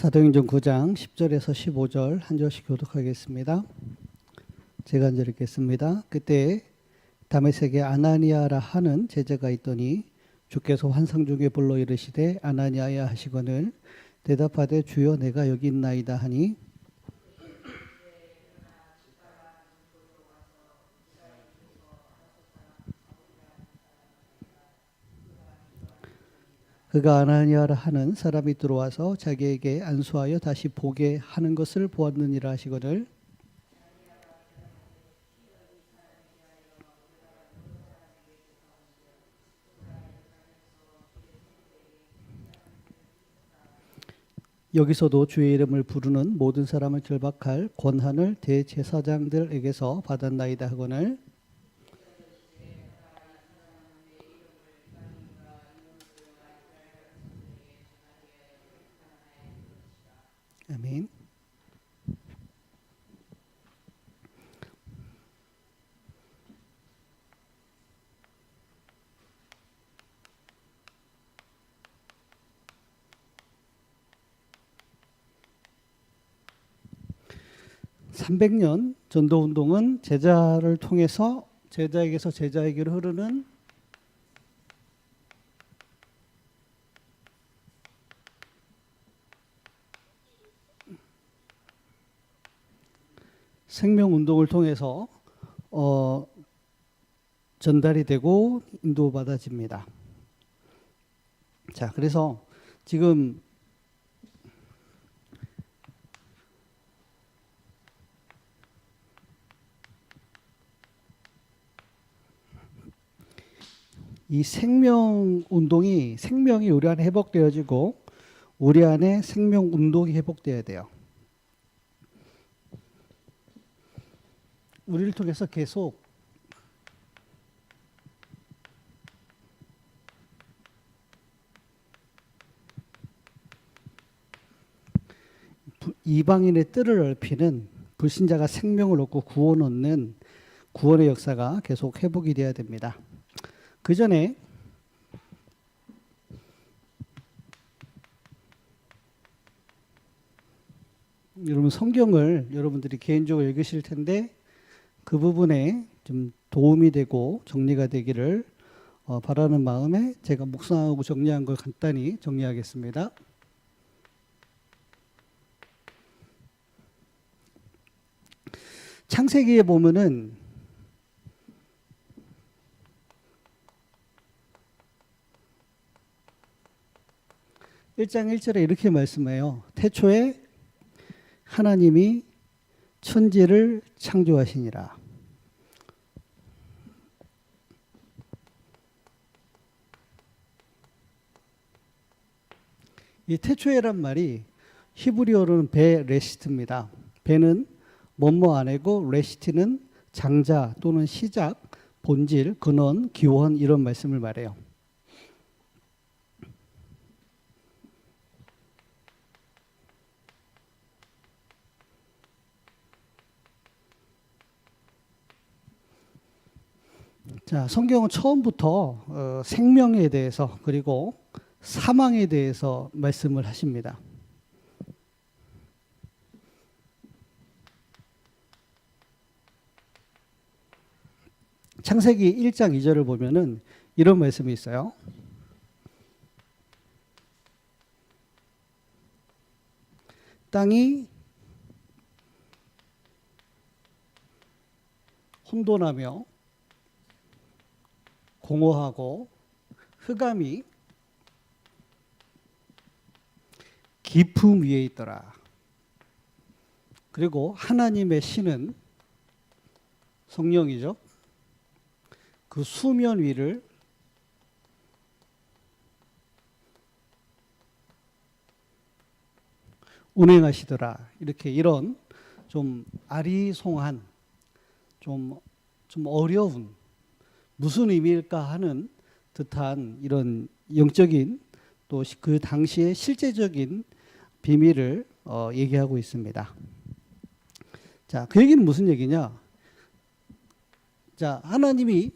사도행전 9장 10절에서 15절 한 절씩 교독하겠습니다. 제가 한 절 읽겠습니다. 그때 다메섹에 아나니아라 하는 제자가 있더니 주께서 환상 중에 불러 이르시되 아나니아야 하시거늘 대답하되 주여 내가 여기 있나이다 하니 그가 아나니아라 하는 사람이 들어와서 자기에게 안수하여 다시 보게 하는 것을 보았느니라 하시거늘 여기서도 주의 이름을 부르는 모든 사람을 결박할 권한을 대제사장들에게서 받았나이다 하거늘 아멘. (300년) 전도운동은 제자를 통해서 제자에게서 제자에게로 흐르는 생명운동을 통해서 전달이 되고 인도받아집니다. 자, 그래서 지금 이 생명운동이 생명이 우리 안에 회복되어지고 우리 안에 생명운동이 회복되어야 돼요. 우리를 통해서 계속 이방인의 뜰을 넓히는 불신자가 생명을 얻고 구원 얻는 구원의 역사가 계속 회복이 되어야 됩니다. 그 전에 여러분 성경을 여러분들이 개인적으로 읽으실 텐데 그 부분에 좀 도움이 되고 정리가 되기를 바라는 마음에 제가 묵상하고 정리한 걸 간단히 정리하겠습니다. 창세기에 보면은 (1장 1절에) 이렇게 말씀해요. 태초에 하나님이 천지를 창조하시니라. 이 태초에란 말이 히브리어로는 베레시트입니다. 베는 뭐뭐 아니고 레시트는 장자 또는 시작, 본질, 근원, 기원 이런 말씀을 말해요. 자, 성경은 처음부터 생명에 대해서 그리고 사망에 대해서 말씀을 하십니다. 창세기 1장 2절을 보면은 이런 말씀이 있어요. 땅이 혼돈하며 공허하고 흑암이 깊음 위에 있더라. 그리고 하나님의 신은 성령이죠. 그 수면 위를 운행하시더라. 이렇게 이런 좀 아리송한 좀 어려운 무슨 의미일까 하는 듯한 이런 영적인 또 그 당시의 실제적인 비밀을 얘기하고 있습니다. 자, 그 얘기는 무슨 얘기냐? 자, 하나님이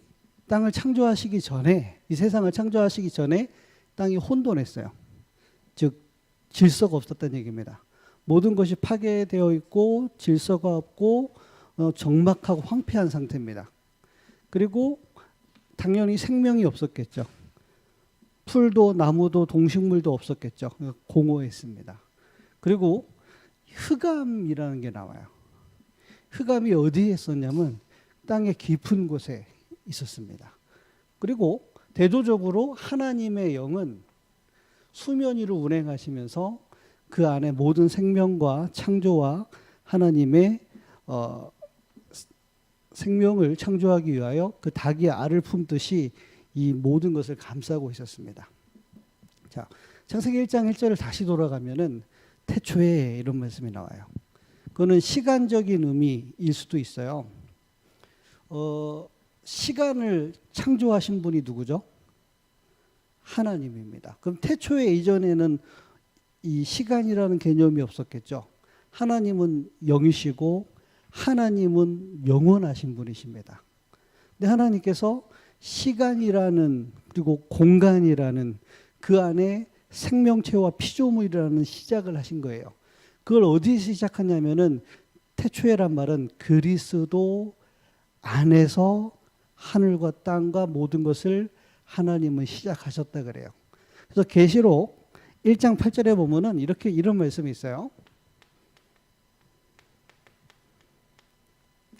땅을 창조하시기 전에, 이 세상을 창조하시기 전에 땅이 혼돈했어요. 즉 질서가 없었다는 얘기입니다. 모든 것이 파괴되어 있고 질서가 없고 적막하고 황폐한 상태입니다. 그리고 당연히 생명이 없었겠죠. 풀도 나무도 동식물도 없었겠죠. 공허했습니다. 그리고 흑암이라는 게 나와요. 흑암이 어디에 있었냐면 땅의 깊은 곳에 있었습니다. 그리고 대조적으로 하나님의 영은 수면 위로 운행하시면서 그 안에 모든 생명과 창조와 하나님의 생명을 창조하기 위하여 그 닭이 알을 품듯이 이 모든 것을 감싸고 있었습니다. 자, 창세기 1장 1절을 다시 돌아가면은 태초에 이런 말씀이 나와요. 그거는 시간적인 의미일 수도 있어요. 시간을 창조하신 분이 누구죠? 하나님입니다. 그럼 태초에 이전에는 이 시간이라는 개념이 없었겠죠. 하나님은 영이시고 하나님은 영원하신 분이십니다. 근데 하나님께서 시간이라는 그리고 공간이라는 그 안에 생명체와 피조물이라는 시작을 하신 거예요. 그걸 어디서 시작하냐면은 태초에란 말은 그리스도 안에서 하늘과 땅과 모든 것을 하나님은 시작하셨다 그래요. 그래서 계시록 1장 8절에 보면은 이런 말씀이 있어요.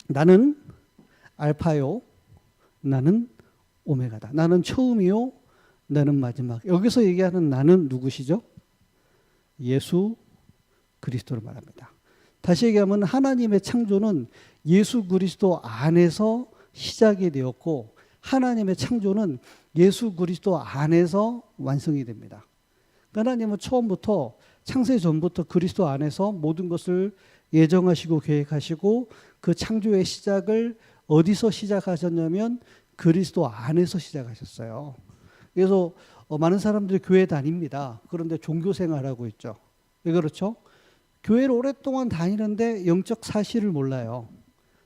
나는 알파요, 나는 오메가다. 나는 처음이요, 나는 마지막. 여기서 얘기하는 나는 누구시죠? 예수 그리스도를 말합니다. 다시 얘기하면 하나님의 창조는 예수 그리스도 안에서 시작이 되었고 하나님의 창조는 예수 그리스도 안에서 완성이 됩니다. 하나님은 처음부터 창세 전부터 그리스도 안에서 모든 것을 예정하시고 계획하시고 그 창조의 시작을 어디서 시작하셨냐면 그리스도 안에서 시작하셨어요. 그래서 많은 사람들이 교회 다닙니다. 그런데 종교 생활하고 있죠. 왜 그렇죠? 교회를 오랫동안 다니는데 영적 사실을 몰라요.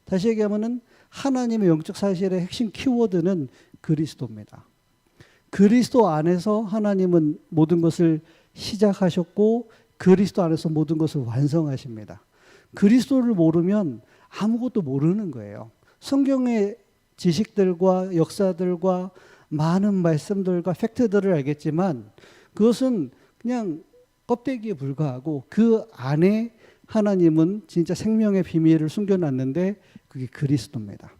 다시 얘기하면은 하나님의 영적 사실의 핵심 키워드는 그리스도입니다. 그리스도 안에서 하나님은 모든 것을 시작하셨고 그리스도 안에서 모든 것을 완성하십니다. 그리스도를 모르면 아무것도 모르는 거예요. 성경의 지식들과 역사들과 많은 말씀들과 팩트들을 알겠지만 그것은 그냥 껍데기에 불과하고 그 안에 하나님은 진짜 생명의 비밀을 숨겨놨는데 그게 그리스도입니다.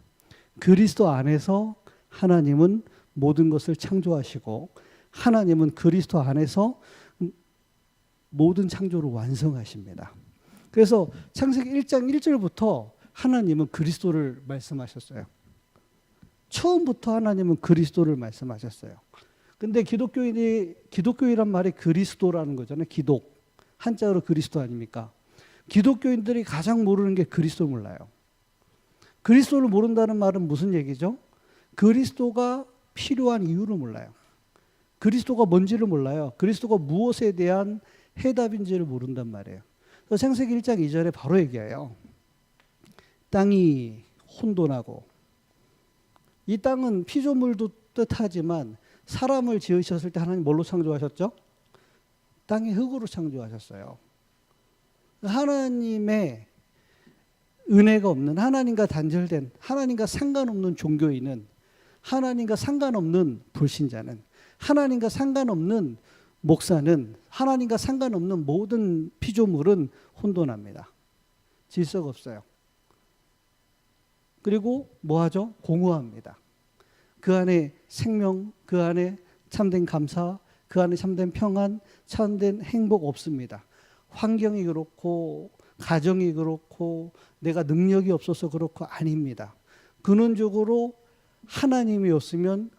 그리스도 안에서 하나님은 모든 것을 창조하시고 하나님은 그리스도 안에서 모든 창조를 완성하십니다. 그래서 창세기 1장 1절부터 하나님은 그리스도를 말씀하셨어요. 처음부터 하나님은 그리스도를 말씀하셨어요. 근데 기독교이란 말이 그리스도라는 거잖아요. 기독. 한자어로 그리스도 아닙니까? 기독교인들이 가장 모르는 게 그리스도를 몰라요. 그리스도를 모른다는 말은 무슨 얘기죠? 그리스도가 필요한 이유를 몰라요. 그리스도가 뭔지를 몰라요. 그리스도가 무엇에 대한 해답인지를 모른단 말이에요. 그래서 창세기 1장 2절에 바로 얘기해요. 땅이 혼돈하고 이 땅은 피조물도 뜻하지만 사람을 지으셨을 때 하나님 뭘로 창조하셨죠? 땅의 흙으로 창조하셨어요. 하나님의 은혜가 없는 하나님과 단절된 하나님과 상관없는 종교인은 하나님과 상관없는 불신자는 하나님과 상관없는 목사는 하나님과 상관없는 모든 피조물은 혼돈합니다. 질서가 없어요. 그리고 뭐하죠? 공허합니다. 그 안에 생명, 그 안에 참된 감사, 그 안에 참된 평안, 참된 행복 없습니다. 환경이 그렇고 가정이 그렇고 내가 능력이 없어서 그렇고 아닙니다. 근원적으로 하나님이 없으면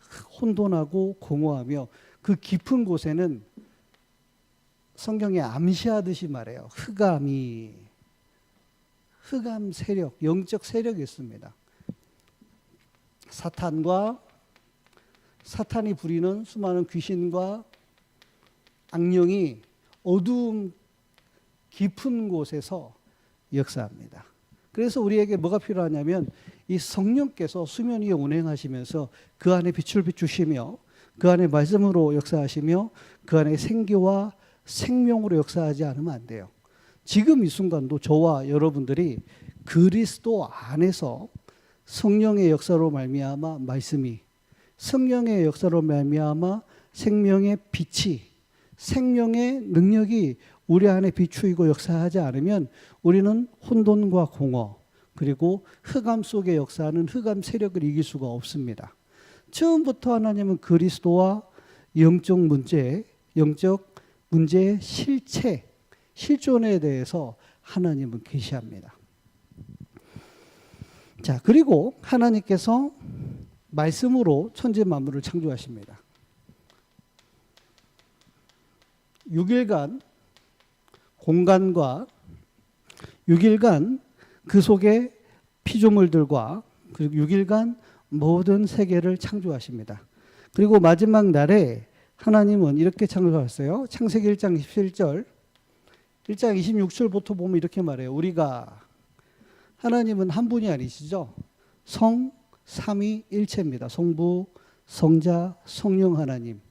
혼돈하고 공허하며 그 깊은 곳에는 성경에 암시하듯이 말해요. 흑암 세력, 영적 세력이 있습니다. 사탄이 부리는 수많은 귀신과 악령이 어두움 깊은 곳에서 역사합니다. 그래서 우리에게 뭐가 필요하냐면 이 성령께서 수면 위에 운행하시면서 그 안에 빛을 비추시며 그 안에 말씀으로 역사하시며 그 안에 생기와 생명으로 역사하지 않으면 안 돼요. 지금 이 순간도 저와 여러분들이 그리스도 안에서 성령의 역사로 말미암아 말씀이, 성령의 역사로 말미암아 생명의 빛이, 생명의 능력이 우리 안에 비추이고 역사하지 않으면 우리는 혼돈과 공허, 그리고 흑암 속에 역사하는 흑암 세력을 이길 수가 없습니다. 처음부터 하나님은 그리스도와 영적 문제의 실체, 실존에 대해서 하나님은 계시합니다. 자, 그리고 하나님께서 말씀으로 천지 만물을 창조하십니다. 6일간 공간과 6일간 그 속에 피조물들과 그리고 6일간 모든 세계를 창조하십니다. 그리고 마지막 날에 하나님은 이렇게 창조하셨어요. 창세기 1장 27절, 1장 26절부터 보면 이렇게 말해요. 우리가, 하나님은 한 분이 아니시죠. 성, 삼위, 일체입니다. 성부, 성자, 성령 하나님.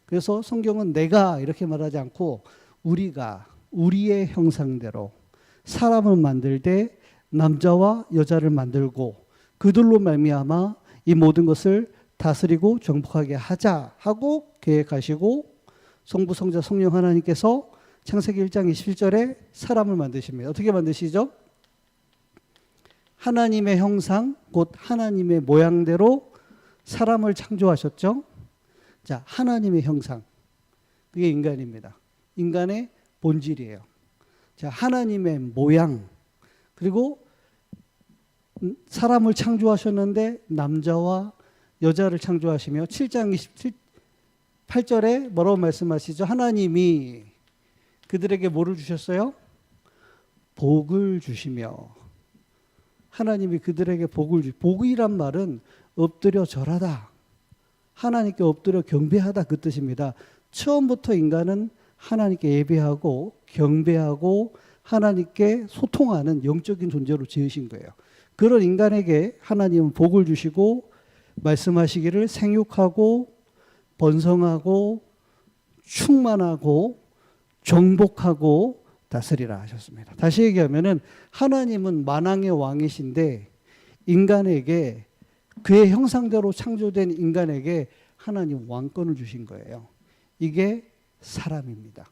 그래서 성경은 내가 이렇게 말하지 않고 우리가, 우리의 형상대로 사람을 만들되 남자와 여자를 만들고 그들로 말미암아 이 모든 것을 다스리고 정복하게 하자 하고 계획하시고, 성부, 성자, 성령 하나님께서 창세기 1장 27절에 사람을 만드십니다. 어떻게 만드시죠? 하나님의 형상, 곧 하나님의 모양대로 사람을 창조하셨죠. 자, 하나님의 형상, 그게 인간입니다. 인간의 본질이에요. 자, 하나님의 모양, 그리고 사람을 창조하셨는데 남자와 여자를 창조하시며 7장 28절에 뭐라고 말씀하시죠? 하나님이 그들에게 뭐를 주셨어요? 복을 주시며. 하나님이 그들에게 복이란 말은 엎드려 절하다, 하나님께 엎드려 경배하다, 그 뜻입니다. 처음부터 인간은 하나님께 예배하고 경배하고 하나님께 소통하는 영적인 존재로 지으신 거예요. 그런 인간에게 하나님은 복을 주시고 말씀하시기를 생육하고 번성하고 충만하고 정복하고 다스리라 하셨습니다. 다시 얘기하면은 하나님은 만왕의 왕이신데 인간에게, 그의 형상대로 창조된 인간에게 하나님 왕권을 주신 거예요. 이게 사람입니다.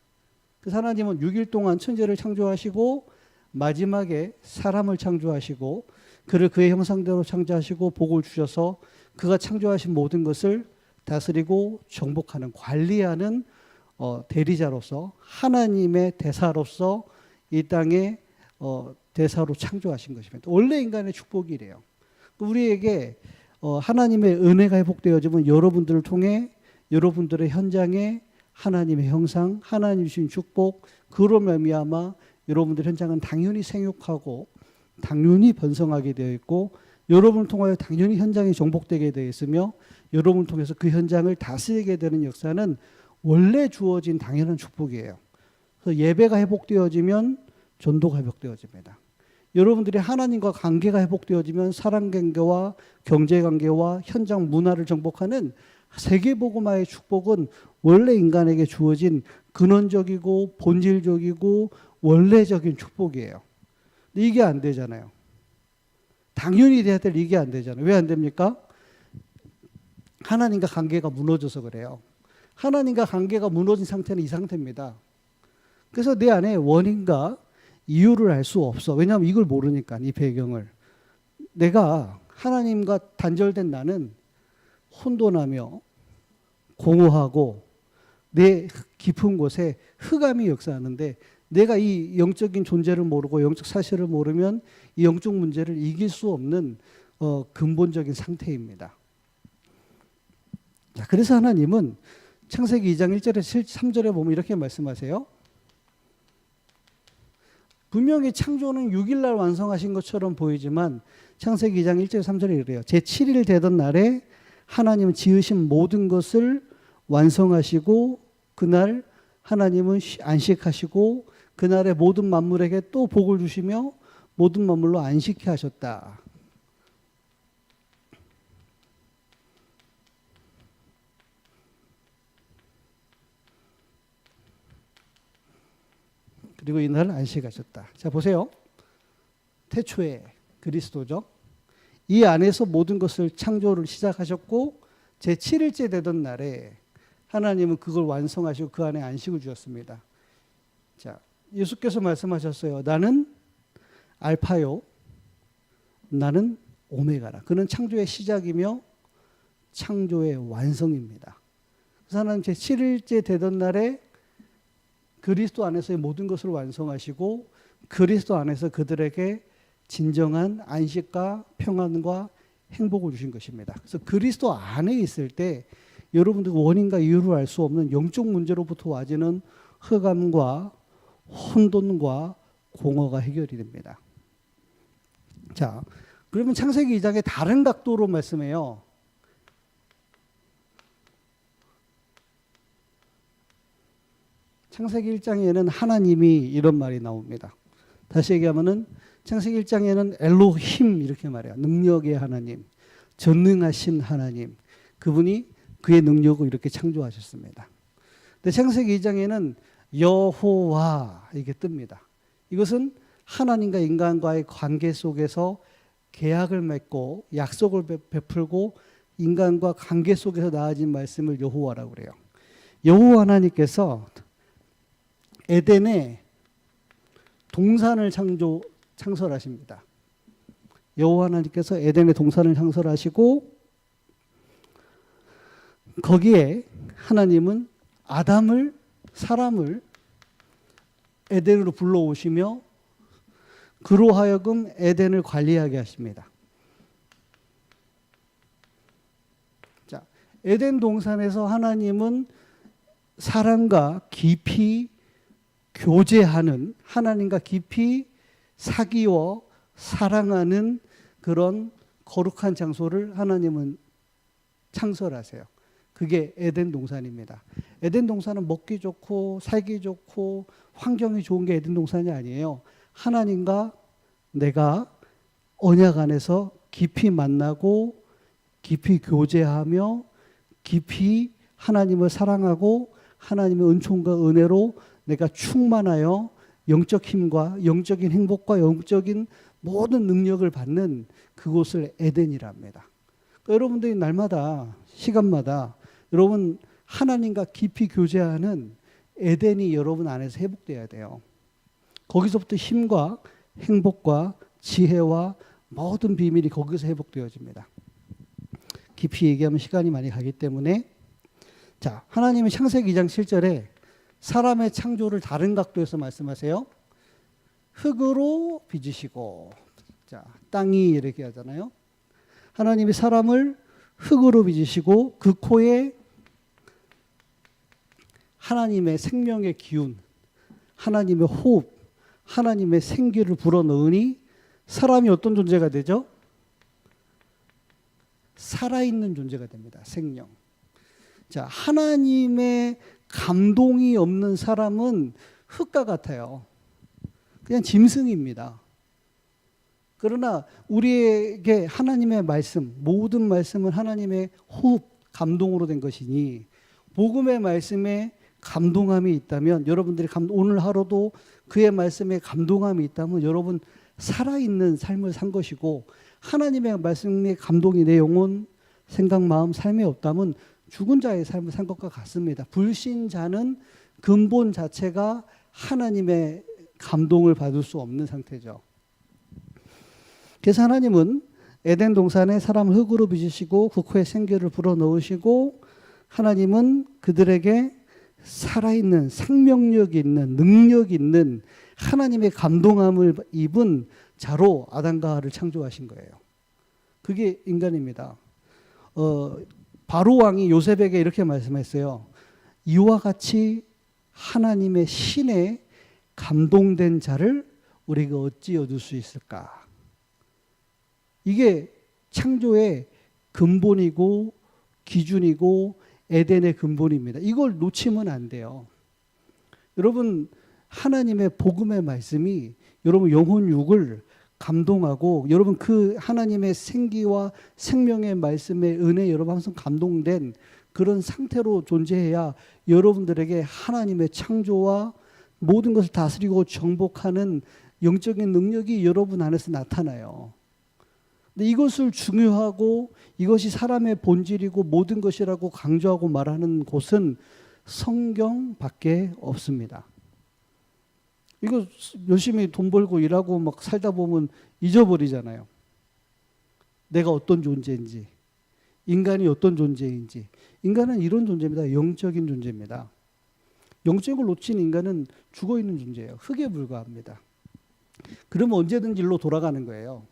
그 하나님은 6일 동안 천지를 창조하시고 마지막에 사람을 창조하시고 그를 그의 형상대로 창조하시고 복을 주셔서 그가 창조하신 모든 것을 다스리고 정복하는, 관리하는 대리자로서, 하나님의 대사로서 이 땅에 대사로 창조하신 것입니다. 원래 인간의 축복이 이래요. 우리에게 하나님의 은혜가 회복되어지면 여러분들을 통해 여러분들의 현장에 하나님의 형상, 하나님 주신 축복, 그로 말미암아 여러분들 현장은 당연히 생육하고 당연히 번성하게 되어 있고 여러분을 통하여 당연히 현장이 정복되게 되어 있으며 여러분을 통해서 그 현장을 다스리게 되는 역사는 원래 주어진 당연한 축복이에요. 그래서 예배가 회복되어지면 전도가 회복되어집니다. 여러분들이 하나님과 관계가 회복되어지면 사랑관계와 경제관계와 현장 문화를 정복하는 세계복음화의 축복은 원래 인간에게 주어진 근원적이고 본질적이고 원래적인 축복이에요. 근데 이게 안 되잖아요. 당연히 돼야 될 이게 안 되잖아요. 왜 안 됩니까? 하나님과 관계가 무너져서 그래요. 하나님과 관계가 무너진 상태는 이 상태입니다. 그래서 내 안에 원인과 이유를 알 수 없어. 왜냐하면 이걸 모르니까, 이 배경을. 내가 하나님과 단절된 나는 혼돈하며 공허하고 내 깊은 곳에 흑암이 역사하는데 내가 이 영적인 존재를 모르고 영적 사실을 모르면 이 영적 문제를 이길 수 없는 근본적인 상태입니다. 자, 그래서 하나님은 창세기 2장 1절에서 3절에 보면 이렇게 말씀하세요. 분명히 창조는 6일날 완성하신 것처럼 보이지만 창세기 2장 1절 3절에 이래요. 제7일 되던 날에 하나님은 지으신 모든 것을 완성하시고 그날 하나님은 안식하시고 그날의 모든 만물에게 또 복을 주시며 모든 만물로 안식케 하셨다. 그리고 이날 안식하셨다. 자, 보세요. 태초에 그리스도죠. 이 안에서 모든 것을 창조를 시작하셨고 제7일째 되던 날에 하나님은 그걸 완성하시고 그 안에 안식을 주셨습니다. 자, 예수께서 말씀하셨어요. 나는 알파요, 나는 오메가라. 그는 창조의 시작이며 창조의 완성입니다. 그래서 하나님 제7일째 되던 날에 그리스도 안에서의 모든 것을 완성하시고 그리스도 안에서 그들에게 진정한 안식과 평안과 행복을 주신 것입니다. 그래서 그리스도 안에 있을 때 여러분들 원인과 이유를 알 수 없는 영적 문제로부터 와지는 흑암과 혼돈과 공허가 해결이 됩니다. 자, 그러면 창세기 2장의 다른 각도로 말씀해요. 창세기 1장에는 하나님이 이런 말이 나옵니다. 다시 얘기하면은 창세기 1장에는 엘로힘 이렇게 말해요. 능력의 하나님, 전능하신 하나님. 그분이 그의 능력으로 이렇게 창조하셨습니다. 근데 창세기 2장에는 여호와 이게 뜹니다. 이것은 하나님과 인간과의 관계 속에서 계약을 맺고 약속을 베풀고 인간과 관계 속에서 나아진 말씀을 여호와라고 그래요. 여호와 하나님께서 에덴에 동산을 창설하십니다. 여호와 하나님께서 에덴의 동산을 창설하시고 거기에 하나님은 아담을 사람을 에덴으로 불러오시며 그로 하여금 에덴을 관리하게 하십니다. 자, 에덴 동산에서 하나님은 사람과 깊이 교제하는, 하나님과 깊이 사귀어 사랑하는 그런 거룩한 장소를 하나님은 창설하세요. 그게 에덴 동산입니다. 에덴 동산은 먹기 좋고 살기 좋고 환경이 좋은 게 에덴 동산이 아니에요. 하나님과 내가 언약 안에서 깊이 만나고 깊이 교제하며 깊이 하나님을 사랑하고 하나님의 은총과 은혜로 내가 충만하여 영적 힘과 영적인 행복과 영적인 모든 능력을 받는 그곳을 에덴이라 합니다. 그러니까 여러분들이 날마다 시간마다 여러분 하나님과 깊이 교제하는 에덴이 여러분 안에서 회복돼야 돼요. 거기서부터 힘과 행복과 지혜와 모든 비밀이 거기서 회복되어집니다. 깊이 얘기하면 시간이 많이 가기 때문에 자, 하나님이 창세기 2장 7절에 사람의 창조를 다른 각도에서 말씀하세요. 흙으로 빚으시고 자, 땅이 이렇게 하잖아요. 하나님이 사람을 흙으로 빚으시고 그 코에 하나님의 생명의 기운, 하나님의 호흡, 하나님의 생기를 불어넣으니 사람이 어떤 존재가 되죠? 살아있는 존재가 됩니다. 생명. 자, 하나님의 감동이 없는 사람은 흙과 같아요. 그냥 짐승입니다. 그러나 우리에게 하나님의 말씀, 모든 말씀은 하나님의 호흡, 감동으로 된 것이니 복음의 말씀에 감동함이 있다면 여러분들이 오늘 하루도 그의 말씀에 감동함이 있다면 여러분 살아있는 삶을 산 것이고 하나님의 말씀에 감동이 내 영혼, 생각, 마음, 삶에 없다면 죽은 자의 삶을 산 것과 같습니다. 불신자는 근본 자체가 하나님의 감동을 받을 수 없는 상태죠. 그래서 하나님은 에덴 동산에 사람을 흙으로 빚으시고 그 코에 생기를 불어넣으시고 하나님은 그들에게 살아있는 생명력 있는 능력 있는 하나님의 감동함을 입은 자로 아담과 하와를 창조하신 거예요. 그게 인간입니다. 바로 왕이 요셉에게 이렇게 말씀했어요. 이와 같이 하나님의 신에 감동된 자를 우리가 어찌 얻을 수 있을까? 이게 창조의 근본이고 기준이고 에덴의 근본입니다. 이걸 놓치면 안 돼요. 여러분 하나님의 복음의 말씀이 여러분 영혼 육을 감동하고 여러분 그 하나님의 생기와 생명의 말씀의 은혜 여러분 항상 감동된 그런 상태로 존재해야 여러분들에게 하나님의 창조와 모든 것을 다스리고 정복하는 영적인 능력이 여러분 안에서 나타나요. 근데 이것을 중요하고 이것이 사람의 본질이고 모든 것이라고 강조하고 말하는 곳은 성경밖에 없습니다. 이거 열심히 돈 벌고 일하고 막 살다 보면 잊어버리잖아요. 내가 어떤 존재인지, 인간이 어떤 존재인지. 인간은 이런 존재입니다. 영적인 존재입니다. 영적을 놓친 인간은 죽어있는 존재예요. 흙에 불과합니다. 그러면 언제든지 일로 돌아가는 거예요.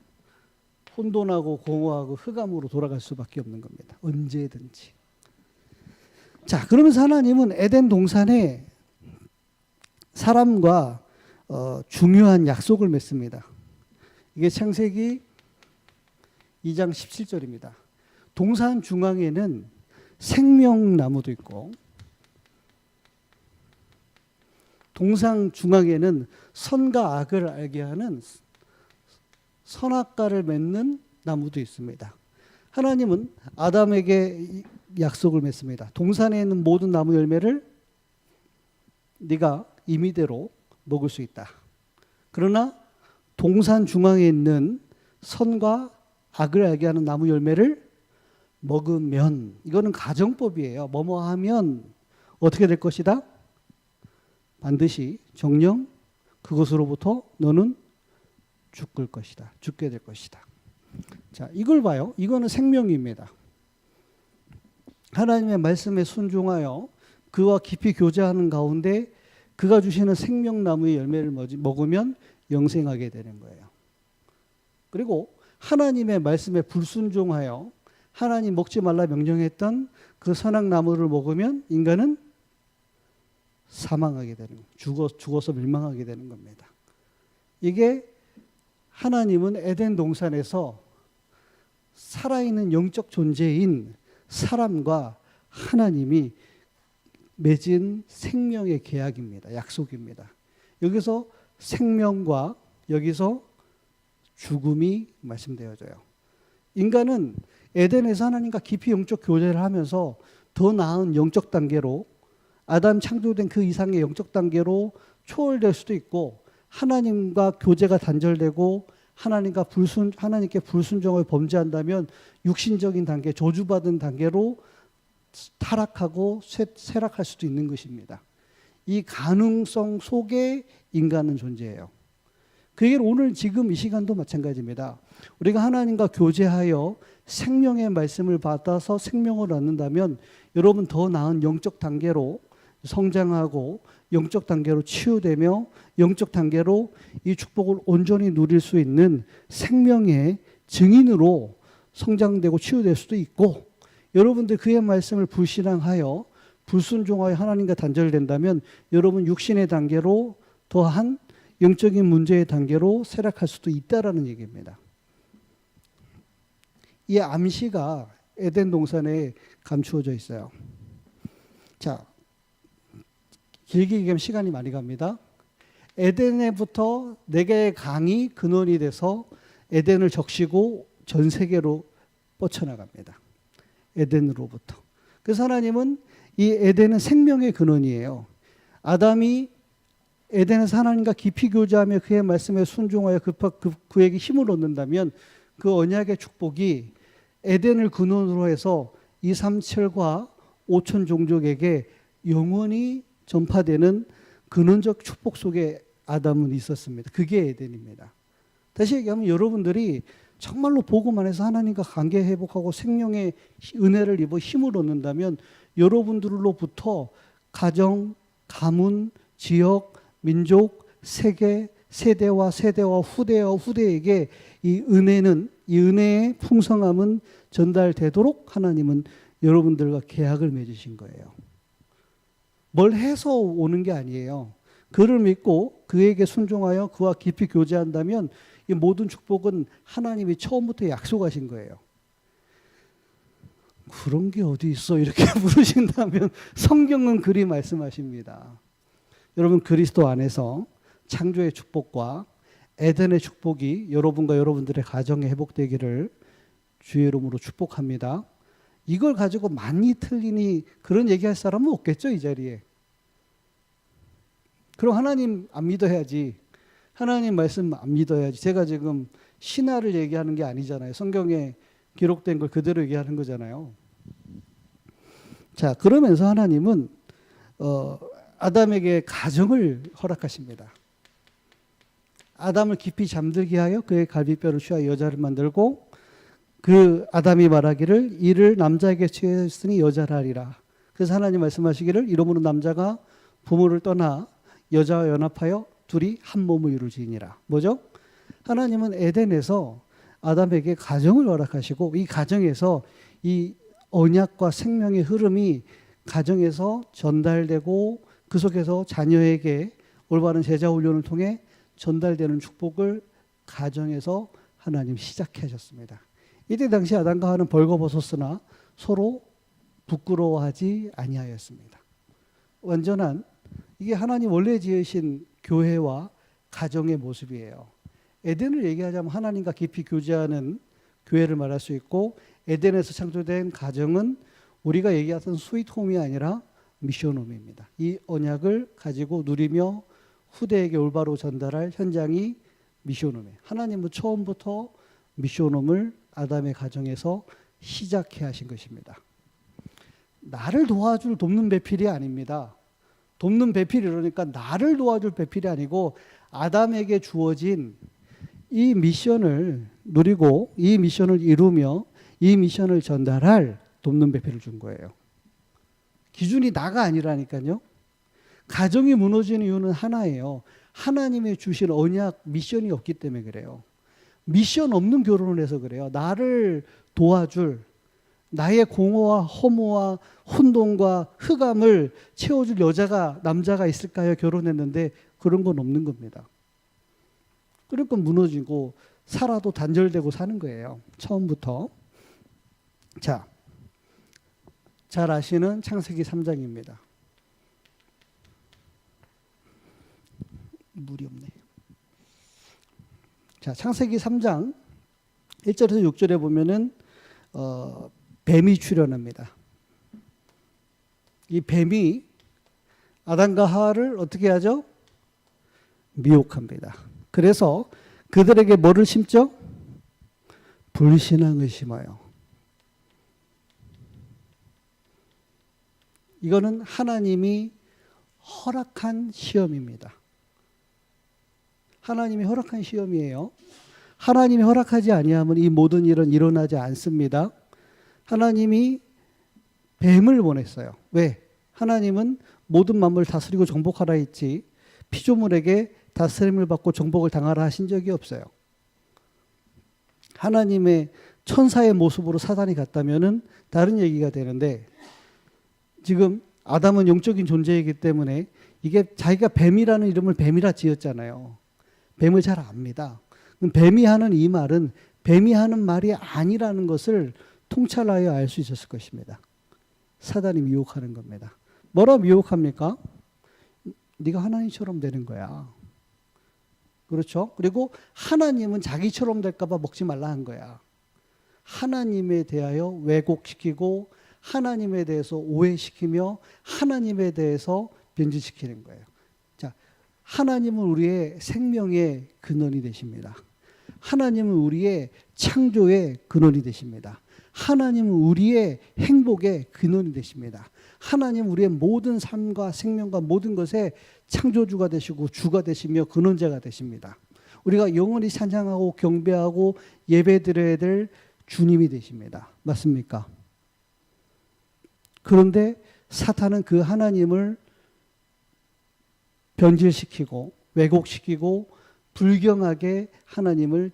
혼돈하고 공허하고 흑암으로 돌아갈 수밖에 없는 겁니다. 언제든지. 자, 그러면서 하나님은 에덴 동산에 사람과 중요한 약속을 맺습니다. 이게 창세기 2장 17절입니다. 동산 중앙에는 생명나무도 있고 동산 중앙에는 선과 악을 알게 하는 선악과를 맺는 나무도 있습니다. 하나님은 아담에게 약속을 맺습니다. 동산에 있는 모든 나무 열매를 네가 임의대로 먹을 수 있다. 그러나 동산 중앙에 있는 선과 악을 알게 하는 나무 열매를 먹으면, 이거는 가정법이에요. 뭐뭐 하면 어떻게 될 것이다? 반드시 정령 그것으로부터 너는 죽을 것이다. 죽게 될 것이다. 자, 이걸 봐요. 이거는 생명입니다. 하나님의 말씀에 순종하여 그와 깊이 교제하는 가운데 그가 주시는 생명나무의 열매를 먹으면 영생하게 되는 거예요. 그리고 하나님의 말씀에 불순종하여 하나님 먹지 말라 명령했던 그 선악나무를 먹으면 인간은 사망하게 되는 거예요. 죽어서 멸망하게 되는 겁니다. 이게 하나님은 에덴 동산에서 살아있는 영적 존재인 사람과 하나님이 맺은 생명의 계약입니다. 약속입니다. 여기서 생명과 여기서 죽음이 말씀되어져요. 인간은 에덴에서 하나님과 깊이 영적 교제를 하면서 더 나은 영적 단계로, 아담 창조된 그 이상의 영적 단계로 초월될 수도 있고, 하나님과 교제가 단절되고 하나님께 불순종을 범죄한다면 육신적인 단계, 저주받은 단계로 타락하고 쇠락할 수도 있는 것입니다. 이 가능성 속에 인간은 존재해요. 그게 오늘 지금 이 시간도 마찬가지입니다. 우리가 하나님과 교제하여 생명의 말씀을 받아서 생명을 얻는다면 여러분 더 나은 영적 단계로 성장하고 영적 단계로 치유되며 영적 단계로 이 축복을 온전히 누릴 수 있는 생명의 증인으로 성장되고 치유될 수도 있고, 여러분들 그의 말씀을 불신앙하여 불순종하여 하나님과 단절된다면 여러분 육신의 단계로 더한 영적인 문제의 단계로 쇠락할 수도 있다라는 얘기입니다. 이 암시가 에덴 동산에 감추어져 있어요. 자, 길게 얘기하면 시간이 많이 갑니다. 에덴에부터 네 개의 강이 근원이 돼서 에덴을 적시고 전 세계로 뻗쳐나갑니다. 에덴으로부터. 그래서 하나님은 이 에덴은 생명의 근원이에요. 아담이 에덴에서 하나님과 깊이 교제하며 그의 말씀에 순종하여 그에게 힘을 얻는다면 그 언약의 축복이 에덴을 근원으로 해서 2, 3, 7과 5천 종족에게 영원히 전파되는 근원적 축복 속에 아담은 있었습니다. 그게 에덴입니다. 다시 얘기하면 여러분들이 정말로 복음 안에서 하나님과 관계 회복하고 생명의 은혜를 입어 힘을 얻는다면 여러분들로부터 가정, 가문, 지역, 민족, 세계, 세대와 후대와 후대에게 이 은혜의 풍성함은 전달되도록 하나님은 여러분들과 계약을 맺으신 거예요. 뭘 해서 오는 게 아니에요. 그를 믿고 그에게 순종하여 그와 깊이 교제한다면 이 모든 축복은 하나님이 처음부터 약속하신 거예요. 그런 게 어디 있어? 이렇게 물으신다면 성경은 그리 말씀하십니다. 여러분 그리스도 안에서 창조의 축복과 에덴의 축복이 여러분과 여러분들의 가정에 회복되기를 주의 이름으로 축복합니다. 이걸 가지고 많이 틀리니 그런 얘기할 사람은 없겠죠, 이 자리에. 그럼 하나님 안 믿어야지. 하나님 말씀 안 믿어야지. 제가 지금 신화를 얘기하는 게 아니잖아요. 성경에 기록된 걸 그대로 얘기하는 거잖아요. 자, 그러면서 하나님은 아담에게 가정을 허락하십니다. 아담을 깊이 잠들게 하여 그의 갈비뼈를 취하여 여자를 만들고 그 아담이 말하기를 이를 남자에게 취했으니 여자라 하리라. 그래서 하나님 말씀하시기를 이러므로 남자가 부모를 떠나 여자와 연합하여 둘이 한 몸을 이루지니라. 뭐죠? 하나님은 에덴에서 아담에게 가정을 허락하시고 이 가정에서 이 언약과 생명의 흐름이 가정에서 전달되고 그 속에서 자녀에게 올바른 제자 훈련을 통해 전달되는 축복을 가정에서 하나님 시작해 하셨습니다. 이때 당시 아담과 하와는 벌거벗었으나 서로 부끄러워하지 아니하였습니다. 완전한 이게 하나님 원래 지으신 교회와 가정의 모습이에요. 에덴을 얘기하자면 하나님과 깊이 교제하는 교회를 말할 수 있고 에덴에서 창조된 가정은 우리가 얘기하던 스위트홈이 아니라 미션홈입니다. 이 언약을 가지고 누리며 후대에게 올바로 전달할 현장이 미션홈이에요. 하나님은 처음부터 미션홈을 아담의 가정에서 시작해 하신 것입니다. 나를 도와줄 돕는 배필이 아닙니다. 돕는 배필이 이러니까 나를 도와줄 배필이 아니고 아담에게 주어진 이 미션을 누리고 이 미션을 이루며 이 미션을 전달할 돕는 배필을 준 거예요. 기준이 나가 아니라니까요. 가정이 무너지는 이유는 하나예요. 하나님의 주신 언약 미션이 없기 때문에 그래요. 미션 없는 결혼을 해서 그래요. 나를 도와줄 나의 공허와 허무와 혼돈과 흑암을 채워줄 남자가 있을까요? 결혼했는데 그런 건 없는 겁니다. 그러니까 무너지고 살아도 단절되고 사는 거예요. 처음부터. 자, 잘 아시는 창세기 3장입니다. 물이 없네. 자, 창세기 3장 1절에서 6절에 보면은 뱀이 출현합니다. 이 뱀이 아담과 하와를 어떻게 하죠? 미혹합니다. 그래서 그들에게 뭐를 심죠? 불신앙을 심어요. 이거는 하나님이 허락한 시험입니다. 하나님이 허락한 시험이에요. 하나님이 허락하지 아니하면 이 모든 일은 일어나지 않습니다. 하나님이 뱀을 보냈어요. 왜? 하나님은 모든 만물을 다스리고 정복하라 했지 피조물에게 다스림을 받고 정복을 당하라 하신 적이 없어요. 하나님의 천사의 모습으로 사단이 갔다면은 다른 얘기가 되는데 지금 아담은 영적인 존재이기 때문에 이게 자기가 뱀이라는 이름을 뱀이라 지었잖아요. 뱀을 잘 압니다. 뱀이 하는 이 말은 뱀이 하는 말이 아니라는 것을 통찰하여 알 수 있었을 것입니다. 사단이 미혹하는 겁니다. 뭐라 미혹합니까? 네가 하나님처럼 되는 거야. 그렇죠? 그리고 하나님은 자기처럼 될까 봐 먹지 말라 한 거야. 하나님에 대하여 왜곡시키고 하나님에 대해서 오해시키며 하나님에 대해서 변질시키는 거예요. 자, 하나님은 우리의 생명의 근원이 되십니다. 하나님은 우리의 창조의 근원이 되십니다. 하나님은 우리의 행복의 근원이 되십니다. 하나님은 우리의 모든 삶과 생명과 모든 것의 창조주가 되시고 주가 되시며 근원자가 되십니다. 우리가 영원히 찬양하고 경배하고 예배드려야 될 주님이 되십니다. 맞습니까? 그런데 사탄은 그 하나님을 변질시키고 왜곡시키고 불경하게 하나님을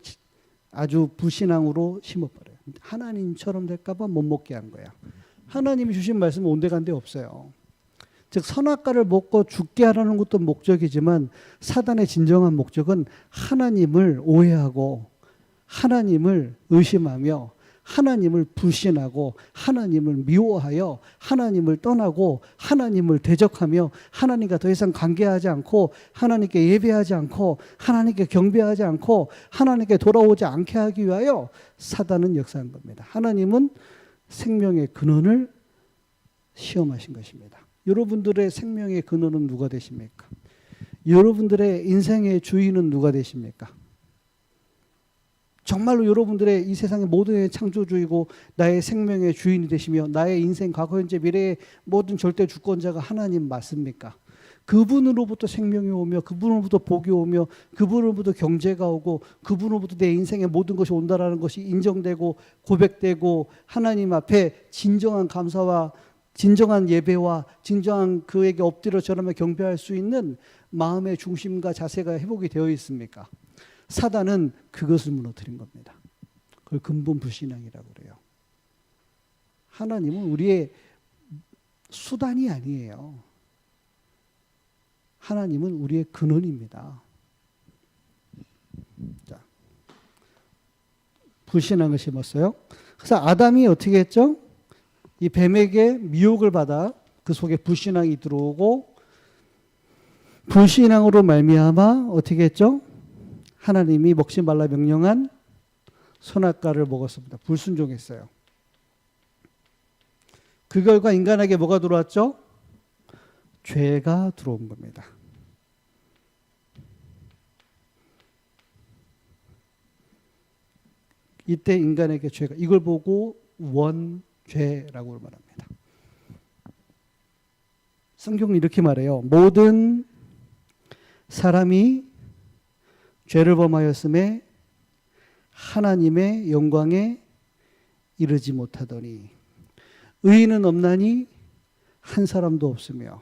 아주 불신앙으로 심어버려요. 하나님처럼 될까 봐 못 먹게 한 거야. 하나님이 주신 말씀은 온데간데 없어요. 즉 선악과를 먹고 죽게 하라는 것도 목적이지만 사단의 진정한 목적은 하나님을 오해하고 하나님을 의심하며 하나님을 불신하고 하나님을 미워하여 하나님을 떠나고 하나님을 대적하며 하나님과 더 이상 관계하지 않고 하나님께 예배하지 않고 하나님께 경배하지 않고 하나님께 돌아오지 않게 하기 위하여 사단은 역사한 겁니다. 하나님은 생명의 근원을 시험하신 것입니다. 여러분들의 생명의 근원은 누가 되십니까? 여러분들의 인생의 주인은 누가 되십니까? 정말로 여러분들의 이 세상의 모든 창조주이고 나의 생명의 주인이 되시며 나의 인생, 과거, 현재, 미래의 모든 절대 주권자가 하나님 맞습니까? 그분으로부터 생명이 오며 그분으로부터 복이 오며 그분으로부터 경제가 오고 그분으로부터 내 인생의 모든 것이 온다라는 것이 인정되고 고백되고 하나님 앞에 진정한 감사와 진정한 예배와 진정한 그에게 엎드려 절하며 경배할 수 있는 마음의 중심과 자세가 회복이 되어 있습니까? 사단은 그것을 무너뜨린 겁니다. 그걸 근본 불신앙이라고 그래요. 하나님은 우리의 수단이 아니에요. 하나님은 우리의 근원입니다. 자, 불신앙을 심었어요. 그래서 아담이 어떻게 했죠? 이 뱀에게 미혹을 받아 그 속에 불신앙이 들어오고 불신앙으로 말미암아 어떻게 했죠? 하나님이 먹지 말라 명령한 선악과를 먹었습니다. 불순종했어요. 그 결과 인간에게 뭐가 들어왔죠? 죄가 들어온 겁니다. 이때 인간에게 죄가, 이걸 보고 원죄라고 말합니다. 성경은 이렇게 말해요. 모든 사람이 죄를 범하였음에 하나님의 영광에 이르지 못하더니 의인은 없나니 한 사람도 없으며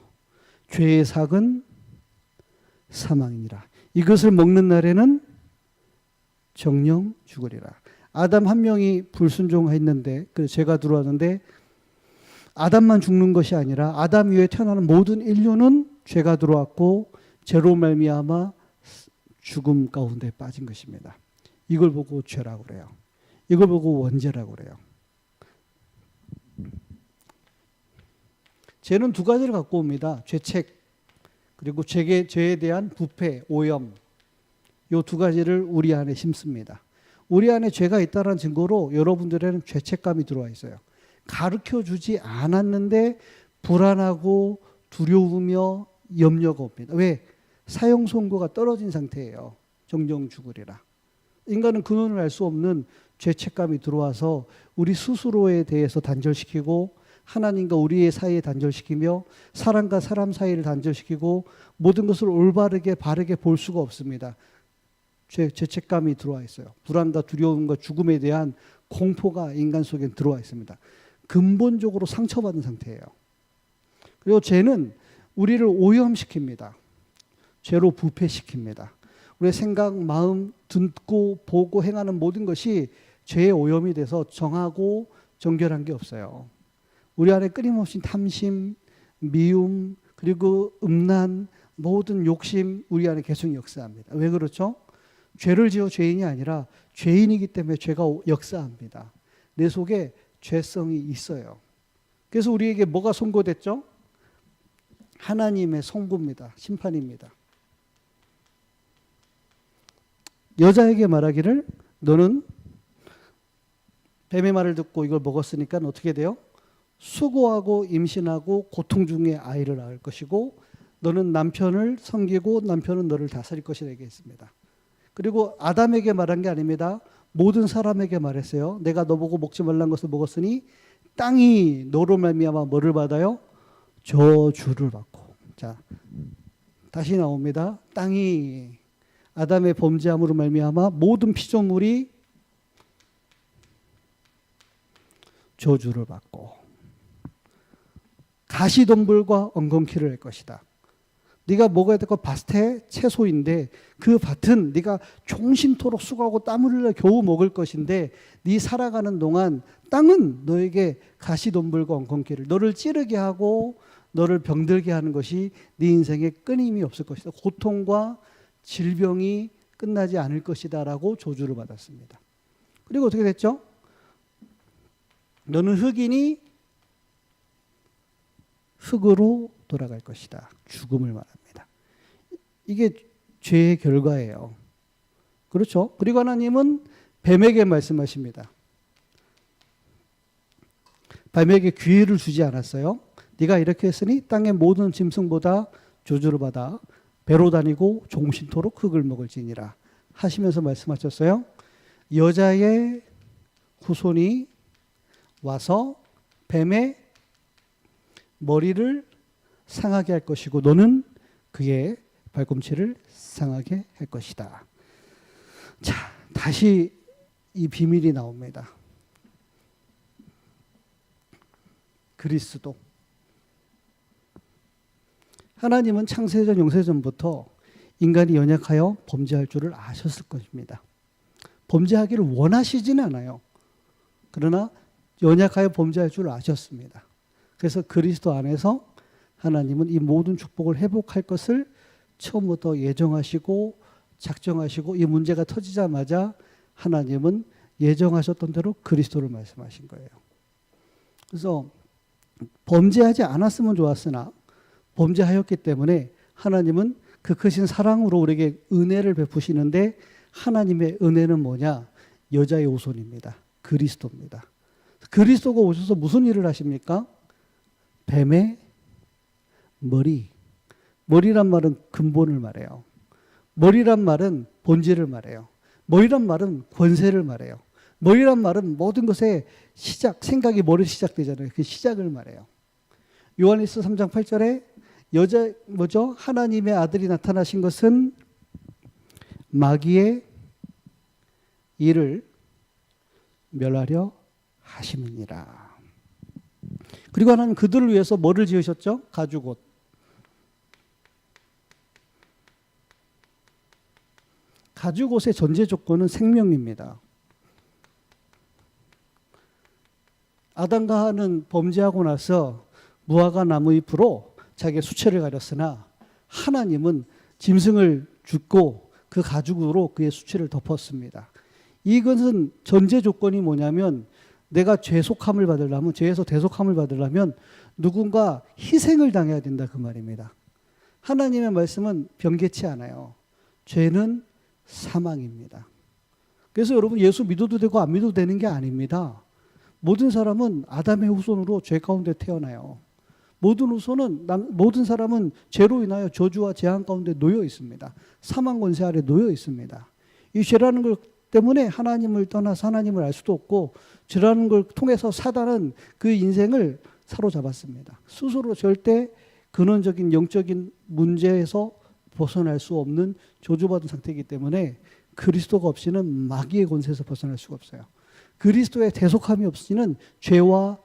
죄의 삭은 사망이니라. 이것을 먹는 날에는 정령 죽으리라. 아담 한 명이 불순종했는데 그 죄가 들어왔는데 아담만 죽는 것이 아니라 아담 이후에 태어나는 모든 인류는 죄가 들어왔고 죄로 말미암아 죽음 가운데 빠진 것입니다. 이걸 보고 죄라고 그래요. 이걸 보고 원죄라고 그래요. 죄는 두 가지를 갖고 옵니다. 죄책 그리고 죄에 대한 부패, 오염. 이 두 가지를 우리 안에 심습니다. 우리 안에 죄가 있다는 증거로 여러분들에는 죄책감이 들어와 있어요. 가르쳐주지 않았는데 불안하고 두려우며 염려가 옵니다. 왜? 사형 선고가 떨어진 상태예요. 정령 죽으리라. 인간은 근원을 알 수 없는 죄책감이 들어와서 우리 스스로에 대해서 단절시키고 하나님과 우리의 사이에 단절시키며 사람과 사람 사이를 단절시키고 모든 것을 올바르게 바르게 볼 수가 없습니다. 죄책감이 들어와 있어요. 불안과 두려움과 죽음에 대한 공포가 인간 속에 들어와 있습니다. 근본적으로 상처받은 상태예요. 그리고 죄는 우리를 오염시킵니다. 죄로 부패시킵니다. 우리의 생각, 마음, 듣고 보고 행하는 모든 것이 죄의 오염이 돼서 정하고 정결한 게 없어요. 우리 안에 끊임없이 탐심, 미움, 그리고 음란, 모든 욕심 우리 안에 계속 역사합니다. 왜 그렇죠? 죄를 지어 죄인이 아니라 죄인이기 때문에 죄가 역사합니다. 내 속에 죄성이 있어요. 그래서 우리에게 뭐가 선고됐죠? 하나님의 선고입니다. 심판입니다. 여자에게 말하기를 너는 뱀의 말을 듣고 이걸 먹었으니까 어떻게 돼요? 수고하고 임신하고 고통 중에 아이를 낳을 것이고 너는 남편을 섬기고 남편은 너를 다스릴 것이라 얘기했습니다. 그리고 아담에게 말한 게 아닙니다. 모든 사람에게 말했어요. 내가 너 보고 먹지 말라는 것을 먹었으니 땅이 너로 말미암아 뭐를 받아요? 저주를 받고. 자, 다시 나옵니다. 땅이 아담의 범죄함으로 말미암아 모든 피조물이 저주를 받고 가시덤불과 엉겅퀴를 할 것이다. 네가 먹어야 될 건 밭의 채소인데 그 밭은 네가 종신토록 수고하고 땀 흘려 겨우 먹을 것인데 네 살아가는 동안 땅은 너에게 가시덤불과 엉겅퀴를 너를 찌르게 하고 너를 병들게 하는 것이 네 인생에 끊임이 없을 것이다. 고통과 질병이 끝나지 않을 것이다 라고 저주를 받았습니다. 그리고 어떻게 됐죠? 너는 흙이니 흙으로 돌아갈 것이다. 죽음을 말합니다. 이게 죄의 결과예요. 그렇죠? 그리고 하나님은 뱀에게 말씀하십니다. 뱀에게 기회를 주지 않았어요. 네가 이렇게 했으니 땅의 모든 짐승보다 저주를 받아 배로 다니고 종신토록 흙을 먹을지니라 하시면서 말씀하셨어요. 여자의 후손이 와서 뱀의 머리를 상하게 할 것이고 너는 그의 발꿈치를 상하게 할 것이다. 자, 다시 이 비밀이 나옵니다. 그리스도. 하나님은 창세전 영세전부터 인간이 연약하여 범죄할 줄을 아셨을 것입니다. 범죄하기를 원하시지는 않아요. 그러나 연약하여 범죄할 줄을 아셨습니다. 그래서 그리스도 안에서 하나님은 이 모든 축복을 회복할 것을 처음부터 예정하시고 작정하시고 이 문제가 터지자마자 하나님은 예정하셨던 대로 그리스도를 말씀하신 거예요. 그래서 범죄하지 않았으면 좋았으나 범죄하였기 때문에 하나님은 그 크신 사랑으로 우리에게 은혜를 베푸시는데 하나님의 은혜는 뭐냐? 여자의 후손입니다. 그리스도입니다. 그리스도가 오셔서 무슨 일을 하십니까? 뱀의 머리란 말은 근본을 말해요. 머리란 말은 본질을 말해요. 머리란 말은 권세를 말해요. 머리란 말은 모든 것의 시작, 생각이 머리 시작되잖아요. 그 시작을 말해요. 요한일서 3장 8절에 하나님의 아들이 나타나신 것은 마귀의 일을 멸하려 하심이니라. 그리고 하나님 그들을 위해서 뭐를 지으셨죠? 가죽옷. 가죽옷의 전제 조건은 생명입니다. 아담과 하와는 범죄하고 나서 무화과 나무 잎으로 자기의 수체를 가렸으나 하나님은 짐승을 죽고 그 가죽으로 그의 수체를 덮었습니다. 이것은 전제 조건이 뭐냐면 내가 죄속함을 받으려면, 죄에서 대속함을 받으려면 누군가 희생을 당해야 된다 그 말입니다. 하나님의 말씀은 변개치 않아요. 죄는 사망입니다. 그래서 여러분 예수 믿어도 되고 안 믿어도 되는 게 아닙니다. 모든 사람은 아담의 후손으로 죄 가운데 태어나요. 모든 사람은 죄로 인하여 저주와 재앙 가운데 놓여 있습니다. 사망 권세 아래 놓여 있습니다. 이 죄라는 것 때문에 하나님을 떠나서 하나님을 알 수도 없고 죄라는 걸 통해서 사단은 그 인생을 사로잡았습니다. 스스로 절대 근원적인 영적인 문제에서 벗어날 수 없는 저주받은 상태이기 때문에 그리스도가 없이는 마귀의 권세에서 벗어날 수가 없어요. 그리스도의 대속함이 없이는 죄로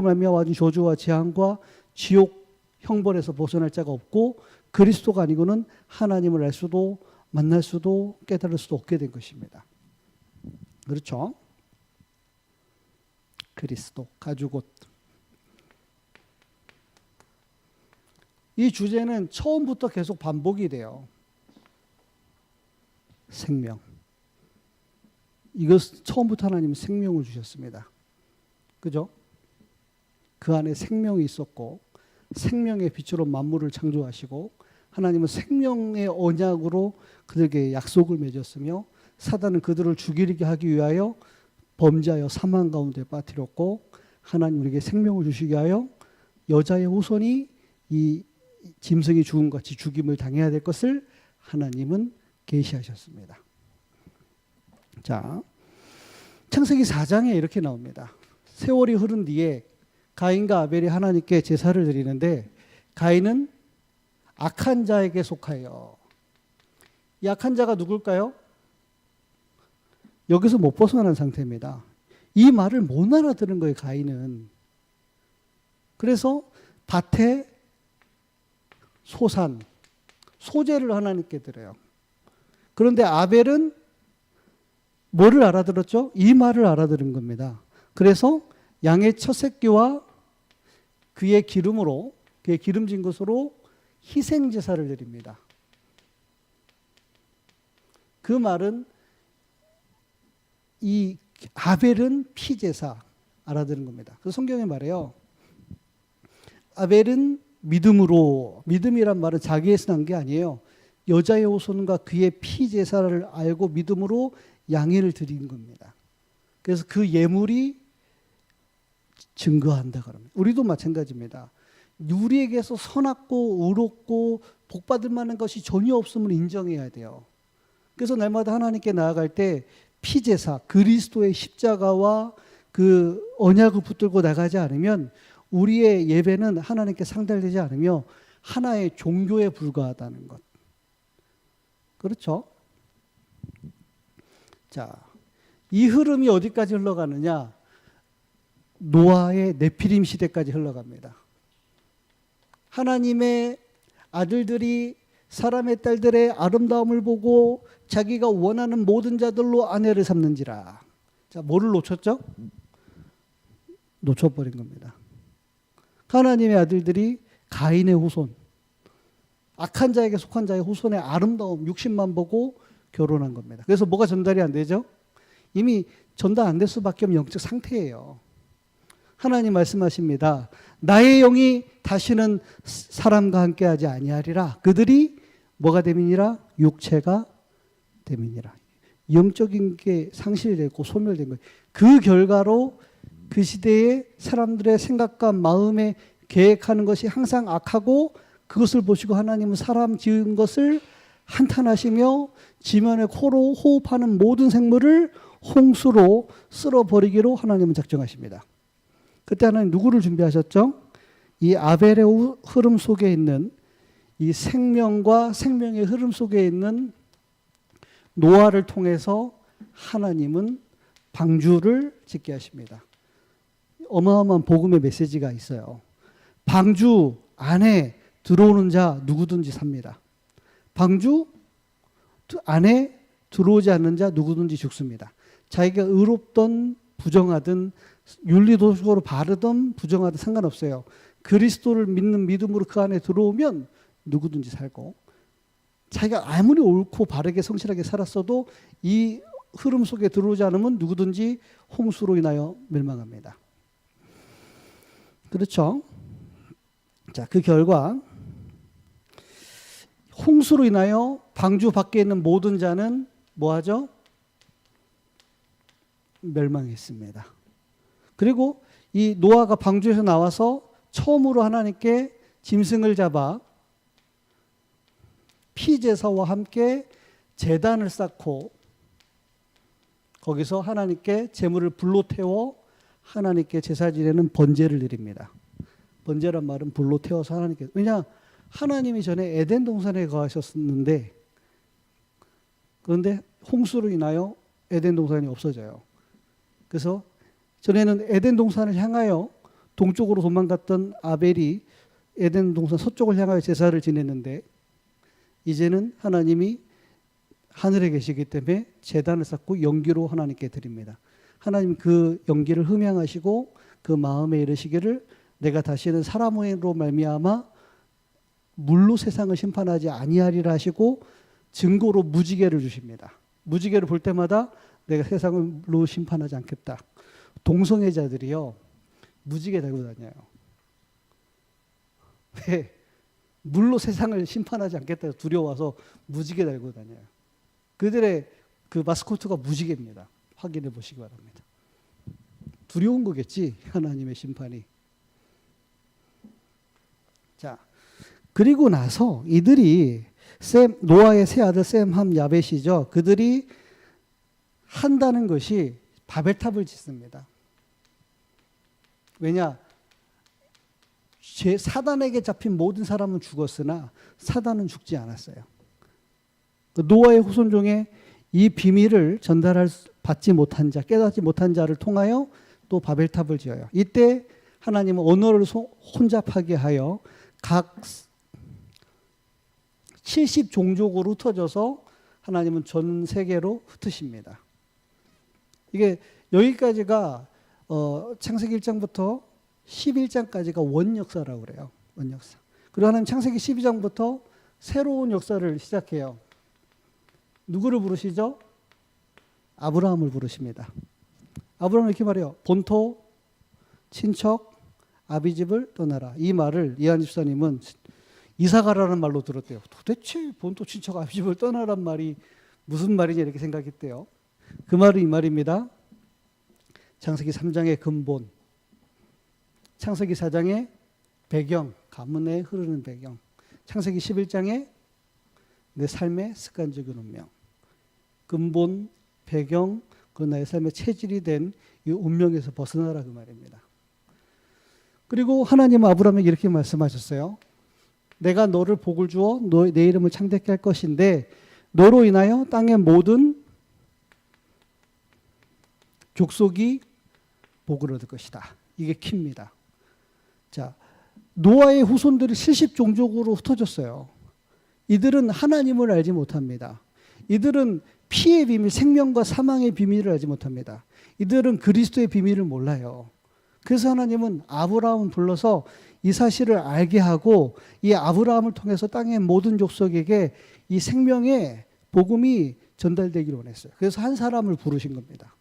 말미암아 저주와 재앙과 지옥 형벌에서 벗어날 자가 없고 그리스도가 아니고는 하나님을 알 수도 만날 수도 깨달을 수도 없게 된 것입니다. 그렇죠? 그리스도, 가죽옷. 이 주제는 처음부터 계속 반복이 돼요. 생명. 이것 처음부터 하나님은 생명을 주셨습니다. 그죠? 그 안에 생명이 있었고 생명의 빛으로 만물을 창조하시고 하나님은 생명의 언약으로 그들에게 약속을 맺었으며 사단은 그들을 죽이게 하기 위하여 범죄하여 사망 가운데 빠뜨렸고 하나님 우리에게 생명을 주시기 위하여 여자의 후손이 이 짐승이 죽음같이 죽임을 당해야 될 것을 하나님은 계시하셨습니다. 자, 창세기 4장에 이렇게 나옵니다. 세월이 흐른 뒤에 가인과 아벨이 하나님께 제사를 드리는데 가인은 악한 자에게 속하여. 이 악한 자가 누굴까요? 여기서 못 벗어나는 상태입니다. 이 말을 못 알아들은 거예요, 가인은. 그래서 밭에 소산, 소재를 하나님께 드려요. 그런데 아벨은 뭐를 알아들었죠? 이 말을 알아들은 겁니다. 그래서 양의 첫 새끼와 그의 기름으로, 그의 기름진 것으로 희생 제사를 드립니다. 그 말은 이 아벨은 피제사 알아들은 겁니다. 그래서 성경에 말해요. 아벨은 믿음으로, 믿음이란 말은 자기에서 난 게 아니에요. 여자의 후손과 그의 피제사를 알고 믿음으로 양해를 드린 겁니다. 그래서 그 예물이 증거한다 그럽니다. 우리도 마찬가지입니다. 우리에게서 선악고 의롭고 복받을 만한 것이 전혀 없음을 인정해야 돼요. 그래서 날마다 하나님께 나아갈 때 피제사 그리스도의 십자가와 그 언약을 붙들고 나가지 않으면 우리의 예배는 하나님께 상달되지 않으며 하나의 종교에 불과하다는 것. 그렇죠? 자, 이 흐름이 어디까지 흘러가느냐? 노아의 네피림 시대까지 흘러갑니다. 하나님의 아들들이 사람의 딸들의 아름다움을 보고 자기가 원하는 모든 자들로 아내를 삼는지라. 자, 뭐를 놓쳤죠? 놓쳐버린 겁니다. 하나님의 아들들이 가인의 후손, 악한 자에게 속한 자의 후손의 아름다움, 육신만 보고 결혼한 겁니다. 그래서 뭐가 전달이 안 되죠? 이미 전달 안 될 수밖에 없는 영적 상태예요. 하나님 말씀하십니다. 나의 영이 다시는 사람과 함께하지 아니하리라. 그들이 뭐가 됨이니라? 육체가 됨이니라. 영적인 게 상실되고 소멸된 거예요. 그 결과로 그 시대의 사람들의 생각과 마음에 계획하는 것이 항상 악하고 그것을 보시고 하나님은 사람 지은 것을 한탄하시며 지면의 코로 호흡하는 모든 생물을 홍수로 쓸어버리기로 하나님은 작정하십니다. 그때 하나님 누구를 준비하셨죠? 이 아벨의 흐름 속에 있는 이 생명과 생명의 흐름 속에 있는 노아를 통해서 하나님은 방주를 짓게 하십니다. 어마어마한 복음의 메시지가 있어요. 방주 안에 들어오는 자 누구든지 삽니다. 방주 안에 들어오지 않는 자 누구든지 죽습니다. 자기가 의롭던 부정하든 윤리도덕으로 바르든 부정하든 상관없어요. 그리스도를 믿는 믿음으로 그 안에 들어오면 누구든지 살고 자기가 아무리 옳고 바르게 성실하게 살았어도 이 흐름 속에 들어오지 않으면 누구든지 홍수로 인하여 멸망합니다. 그렇죠? 자, 그 결과 홍수로 인하여 방주 밖에 있는 모든 자는 뭐하죠? 멸망했습니다. 그리고 이 노아가 방주에서 나와서 처음으로 하나님께 짐승을 잡아 피제사와 함께 제단을 쌓고 거기서 하나님께 제물을 불로 태워 하나님께 제사 지내는 번제를 드립니다. 번제란 말은 불로 태워서 하나님께, 왜냐 하나님이 전에 에덴 동산에 거하셨는데 그런데 홍수로 인하여 에덴 동산이 없어져요. 그래서 전에는 에덴 동산을 향하여 동쪽으로 도망갔던 아벨이 에덴 동산 서쪽을 향하여 제사를 지냈는데 이제는 하나님이 하늘에 계시기 때문에 제단을 쌓고 연기로 하나님께 드립니다. 하나님 그 연기를 흠양하시고 그 마음에 이르시기를 내가 다시는 사람으로 말미암아 물로 세상을 심판하지 아니하리라 하시고 증거로 무지개를 주십니다. 무지개를 볼 때마다 내가 세상으로 심판하지 않겠다. 동성애자들이요 무지개 달고 다녀요. 왜? 물로 세상을 심판하지 않겠다 두려워서 무지개 달고 다녀요. 그들의 그 마스코트가 무지개입니다. 확인해 보시기 바랍니다. 두려운 거겠지 하나님의 심판이. 자, 그리고 나서 이들이 노아의 세 아들 셈, 함, 야벳이죠. 그들이 한다는 것이 바벨탑을 짓습니다. 왜냐? 사단에게 잡힌 모든 사람은 죽었으나 사단은 죽지 않았어요. 노아의 후손 중에 이 비밀을 받지 못한 자, 깨닫지 못한 자를 통하여 또 바벨탑을 지어요. 이때 하나님은 언어를 혼잡하게 하여 각 70종족으로 흩어져서 하나님은 전 세계로 흩으십니다. 이게 여기까지가 창세기 1장부터 11장까지가 원역사라고 그래요. 원역사. 그리고 하나님 창세기 12장부터 새로운 역사를 시작해요. 누구를 부르시죠? 아브라함을 부르십니다. 아브라함은 이렇게 말해요. 본토, 친척, 아비집을 떠나라. 이 말을 이한 집사님은 이사가라는 말로 들었대요. 도대체 본토, 친척, 아비집을 떠나란 말이 무슨 말이냐 이렇게 생각했대요. 그 말은 이 말입니다. 창세기 3장의 근본, 창세기 4장의 배경, 가문에 흐르는 배경. 창세기 11장에 내 삶의 습관적인 운명. 근본, 배경, 그 나의 삶의 체질이 된 이 운명에서 벗어나라 그 말입니다. 그리고 하나님은 아브라함에게 이렇게 말씀하셨어요. 내가 너를 복을 주어 내 이름을 창대케 할 것인데 너로 인하여 땅의 모든 족속이 복을 얻을 것이다. 이게 키입니다. 자, 노아의 후손들이 70종족으로 흩어졌어요. 이들은 하나님을 알지 못합니다. 이들은 피의 비밀, 생명과 사망의 비밀을 알지 못합니다. 이들은 그리스도의 비밀을 몰라요. 그래서 하나님은 아브라함을 불러서 이 사실을 알게 하고 이 아브라함을 통해서 땅의 모든 족속에게 이 생명의 복음이 전달되기를 원했어요. 그래서 한 사람을 부르신 겁니다.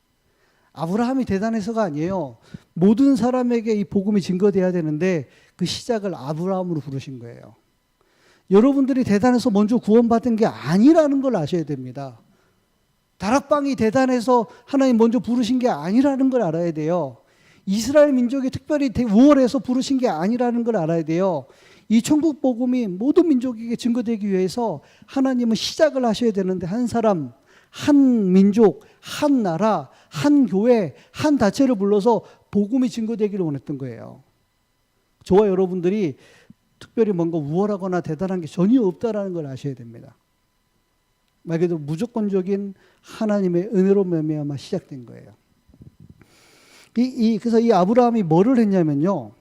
아브라함이 대단해서가 아니에요. 모든 사람에게 이 복음이 증거돼야 되는데 그 시작을 아브라함으로 부르신 거예요. 여러분들이 대단해서 먼저 구원받은 게 아니라는 걸 아셔야 됩니다. 다락방이 대단해서 하나님 먼저 부르신 게 아니라는 걸 알아야 돼요. 이스라엘 민족이 특별히 우월해서 부르신 게 아니라는 걸 알아야 돼요. 이 천국 복음이 모든 민족에게 증거되기 위해서 하나님은 시작을 하셔야 되는데 한 사람, 한 민족, 한 나라, 한 교회, 한 단체를 불러서 복음이 증거되기를 원했던 거예요. 저와 여러분들이 특별히 뭔가 우월하거나 대단한 게 전혀 없다라는 걸 아셔야 됩니다. 말 그대로 무조건적인 하나님의 은혜로 말미암아 시작된 거예요. 그래서 이 아브라함이 뭐를 했냐면요.